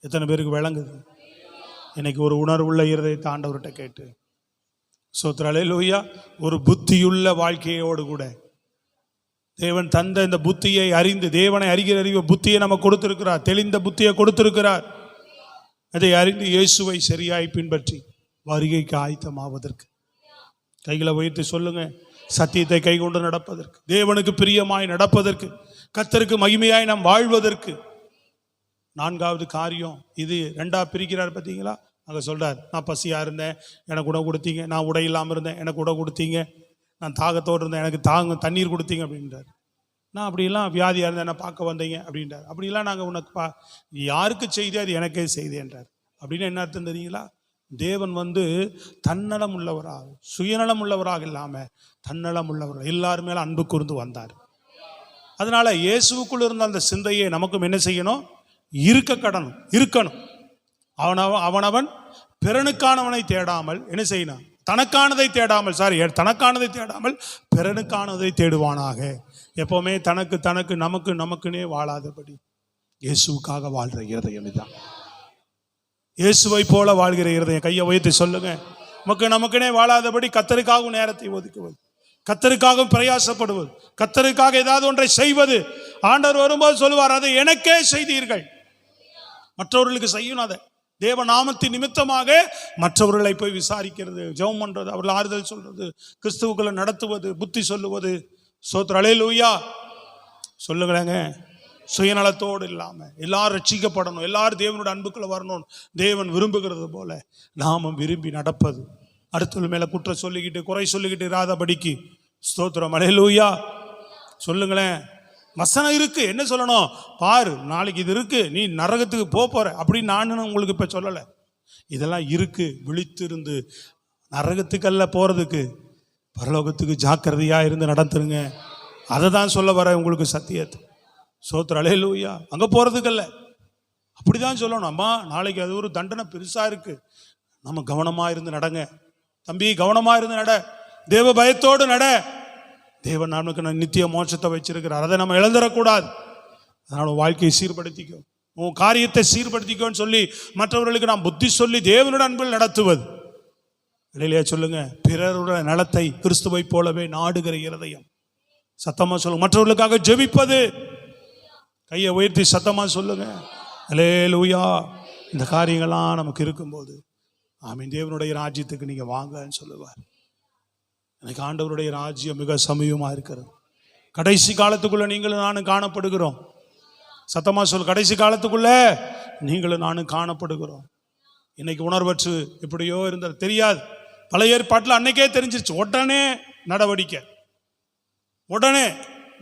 A: எத்தனை பேருக்கு விளங்குது? இன்னைக்கு ஒரு உணர்வுள்ள இருதயத்தை ஆண்டவர்கிட்ட கேட்டு, ஸ்தோத்திரம். அல்லேலூயா. ஒரு புத்தியுள்ள வாழ்க்கையோடு கூட தேவன் தந்த இந்த புத்தியை அறிந்து, தேவனை அறிகிற அறிவு புத்தியை நம்ம கொடுத்திருக்கிறார், தெளிந்த புத்தியை கொடுத்திருக்கிறார். அதை அறிந்து இயேசுவை சரியாய் பின்பற்றி வருகைக்கு ஆயத்தமாவதற்கு கைகளை உயர்த்தி சொல்லுங்க. சத்தியத்தை கை கொண்டு நடப்பதற்கு, தேவனுக்கு பிரியமாய் நடப்பதற்கு, கர்த்தருக்கு மகிமையாய் நாம் வாழ்வதற்கு. 4வது காரியம் இது. 2ஆ பிரிக்கிறார் பார்த்தீங்களா? அங்கே சொல்கிறார், நான் பசியாக இருந்தேன், எனக்கு உணவு கொடுத்தீங்க. நான் உடை இல்லாமல் இருந்தேன், எனக்கு உடை கொடுத்தீங்க. நான் தாகத்தோடு இருந்தேன், எனக்கு தண்ணீர் கொடுத்தீங்க அப்படின்றார். நான் அப்படிலாம் வியாதியாக இருந்தேன், என்ன பார்க்க வந்தீங்க அப்படின்றார். அப்படிலாம் நாங்கள் உனக்கு யாருக்கு செய்தி அது எனக்கே செய்தி என்றார். அப்படின்னு என்ன அர்த்தம் தெரியுங்களா? தேவன் வந்து தன்னலம் உள்ளவராக, சுயநலம் உள்ளவராக இல்லாமல் தன்னலம் உள்ளவராக எல்லார் மேலே அன்பு கூர்ந்து வந்தார். அதனால இயேசுவுக்குள் இருந்த அந்த சிந்தையை நமக்கும் என்ன செய்யணும்? இருக்கணும். அவனவன் பிறனுக்கானவனை தேடாமல் என்ன செய்யணும்? தனக்கானதை தேடாமல் பிறனுக்கானதை தேடுவானாக. எப்பவுமே தனக்கு நமக்குன்னே வாழாதபடி இயேசுவுக்காக வாழ்கிற இருதயம் இதுதான். இயேசுவை போல வாழ்கிற இருதயம். கையை உயர்த்தி சொல்லுங்க. நமக்குனே வாழாதபடி கர்த்தருக்காகவும் நேரத்தை ஒதுக்குவது, கர்த்தருக்காகவும் பிரயாசப்படுவது, கர்த்தருக்காக ஏதாவது ஒன்றை செய்வது. ஆண்டவர் வரும்போது சொல்லுவார், அதை எனக்கே செய்தீர்கள். மற்றவர்களுக்கு செய்யணும். அதை தேவ நாமத்தின் நிமித்தமாக மற்றவர்களை போய் விசாரிக்கிறது, ஜெபம் பண்றது, அவர்கள் ஆறுதல் சொல்றது, கிறிஸ்துவுக்குள்ள நடத்துவது, புத்தி சொல்லுவது. ஸ்தோத்திரம். அல்லேலூயா. சொல்லுங்களேங்க. சுயநலத்தோடு இல்லாம எல்லாரும் ரட்சிக்கப்படணும், எல்லாரும் தேவனுடைய அன்புக்குள்ள வரணும். தேவன் விரும்புகிறது போல நாமும் விரும்பி நடப்பது. அடுத்தவர்கள் மேல குற்றம் சொல்லிக்கிட்டு குறை சொல்லிக்கிட்டு இராதபடிக்கு. ஸ்தோத்திரம். அல்லேலூயா. சொல்லுங்களேன். வசனம் இருக்கு. என்ன சொல்லணும்? பாரு, நாளைக்கு இது இருக்கு, நீ நரகத்துக்கு போற அப்படின்னு நான் உங்களுக்கு இப்ப சொல்லலை. இதெல்லாம் இருக்கு. விழித்திருந்து நரகத்துக்கல்ல போறதுக்கு, பரலோகத்துக்கு ஜாக்கிரதையா இருந்து நடத்துருங்க. அதை தான் சொல்ல வர உங்களுக்கு சத்தியத்தை. ஸ்தோத்திரம். அல்லேலூயா. அங்க போறதுக்கல்ல, அப்படிதான் சொல்லணும். அம்மா நாளைக்கு அது ஒரு தண்டனை பெருசா இருக்கு, நம்ம கவனமா இருந்து நடங்க. தம்பி கவனமா இருந்து நட, தேவ பயத்தோடு நட. தேவன் நமக்கு நித்திய மோட்சத்தை வச்சிருக்கிறார், அதை நம்ம இழந்துடக்கூடாது. அதனால வாழ்க்கையை சீர்படுத்திக்கோ, உன் காரியத்தை சீர்படுத்திக்கோன்னு சொல்லி மற்றவர்களுக்கு நாம் புத்தி சொல்லி தேவனுடைய அன்பில் நடத்துவது. இல்லையா சொல்லுங்க, பிறருடைய நலத்தை கிறிஸ்துவை போலவே நாடுகிற இருதயம். சத்தமா சொல்லுங்க. மற்றவர்களுக்காக ஜெபிப்பது, கையை உயர்த்தி சத்தமா சொல்லுங்க அல்லேலூயா. இந்த காரியங்கள்லாம் நமக்கு இருக்கும்போது ஆமீன், தேவனுடைய ராஜ்யத்துக்கு நீங்க வாங்கன்னு சொல்லுவார். எனக்கு ஆண்டவருடைய ராஜ்யம் மிக சமயமா இருக்கிறது. கடைசி காலத்துக்குள்ள நீங்களும் நானும் காணப்படுகிறோம். சத்தமா சொல், கடைசி காலத்துக்குள்ள நீங்களும் நானும் காணப்படுகிறோம். இன்னைக்கு உணர்வற்று எப்படியோ இருந்தது தெரியாது. பழைய ஏற்பாட்டில் அன்னைக்கே தெரிஞ்சிருச்சு. உடனே நடவடிக்கை, உடனே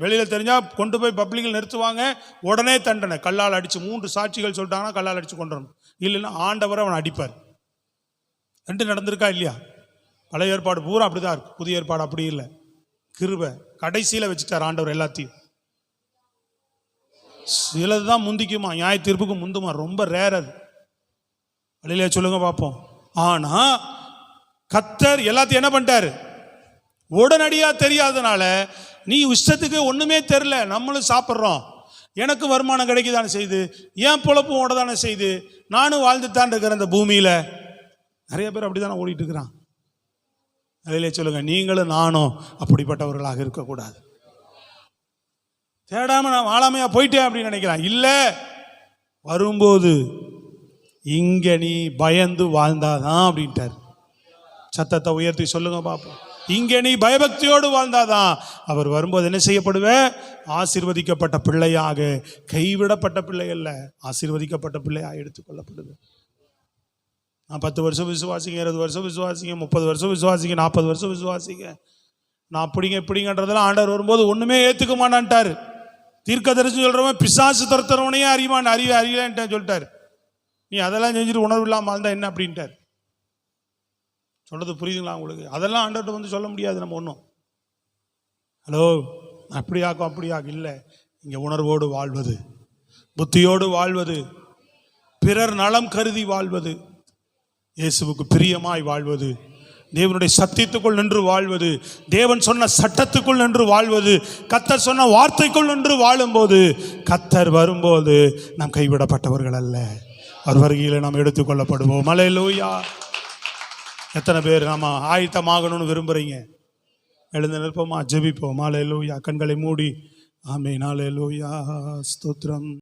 A: வெளியில தெரிஞ்சா கொண்டு போய் பப்ளிக்கில் நிறுத்துவாங்க, உடனே தண்டனை. கல்லால் அடிச்சு 3 சாட்சிகள் சொல்லிட்டாங்கன்னா கல்லால் அடிச்சு கொண்டுறணும், இல்லைன்னா ஆண்டவரை அவன் அடிப்பார். 2 நடந்திருக்கா இல்லையா? பழைய ஏற்பாடு பூரா அப்படிதான் இருக்கு, புதிய ஏற்பாடு அப்படி இல்லை. கிருபை கடைசியில வச்சுட்டார் ஆண்டவர் எல்லாத்தையும். சிலதுதான் முந்திக்குமா, நியாய தீர்ப்புக்கு முந்துமா, ரொம்ப ரேர் அது. வெளியில சொல்லுங்க பார்ப்போம். ஆனா கர்த்தர் எல்லாத்தையும் என்ன பண்ணிட்டாரு, உடனடியா தெரியாதனால நீ இஷ்டத்துக்கு ஒண்ணுமே தெரியல, நம்மளும் சாப்பிட்றோம், எனக்கு வருமானம் கிடைக்குதானே செய்து, ஏன் பொழப்பும் ஓடதானே செய்து, நானும் வாழ்ந்துட்டான் இருக்கிற இந்த பூமியில. நிறைய பேர் அப்படித்தானே ஓடிட்டு இருக்கிறான். அதிலே சொல்லுங்க, நீங்களும் நானும் அப்படிப்பட்டவர்களாக இருக்கக்கூடாது. தேடாம நான் வாழாமையா போயிட்டேன் அப்படின்னு நினைக்கிறான். இல்ல, வரும்போது இங்க நீ பயந்து வாழ்ந்தாதான் அப்படின்ட்டார். சத்தத்தை உயர்த்தி சொல்லுங்க பாப்போம். இங்க நீ பயபக்தியோடு வாழ்ந்தாதான் அவர் வரும்போது என்ன செய்யப்படுவ, ஆசீர்வதிக்கப்பட்ட பிள்ளையாக, கைவிடப்பட்ட பிள்ளை அல்ல, ஆசீர்வதிக்கப்பட்ட பிள்ளையாக எடுத்துக்கொள்ளப்படுது. நான் 10 வருஷம் விசுவாசிங்க, 20 வருஷம் விசுவாசிங்க, 30 வருஷம் விசுவாசிங்க, 40 வருஷம் விசுவாசிங்க, நான் இப்படிங்கன்றதெல்லாம் ஆண்டவர் வரும்போது ஒண்ணுமே ஏத்துக்க மாட்டான்ட்டாரு. தீர்க்கதரிசி சொல்றவன் பிசாசு துரத்துறவனையே அறியலான்ட்டு சொல்லிட்டாரு. நீ அதெல்லாம் செஞ்சுட்டு உணர்வு இல்லாமல் வாழ்ந்தா என்ன அப்படின்ட்டார். சொல்றது புரியுதுங்களா உங்களுக்கு? அதெல்லாம் ஆண்டவர்கிட்ட வந்து சொல்ல முடியாது நம்ம ஒன்றும். ஹலோ, அப்படியாக்கும் அப்படியாக்கும் இல்லை. இங்கே உணர்வோடு வாழ்வது, புத்தியோடு வாழ்வது, பிறர் நலம் கருதி வாழ்வது, இயேசுவுக்கு பிரியமாய் வாழ்வது, தேவனுடைய சத்தியத்துக்குள் நின்று வாழ்வது, தேவன் சொன்ன சட்டத்துக்குள் நின்று வாழ்வது, கர்த்தர் சொன்ன வார்த்தைக்குள் நின்று வாழும்போது கர்த்தர் வரும்போது நாம் கைவிடப்பட்டவர்கள் அல்ல, அவர் வருகையில் நாம் எடுத்துக்கொள்ளப்படுவோம். அல்லேலூயா. எத்தனை பேர் நாம ஆயத்தமாகணும்னு விரும்புறீங்க? எழுந்து நிற்போமா, ஜெபிப்போம். அல்லேலூயா. கண்களை மூடி ஆமென். அல்லேலூயா. ஸ்தோத்திரம்.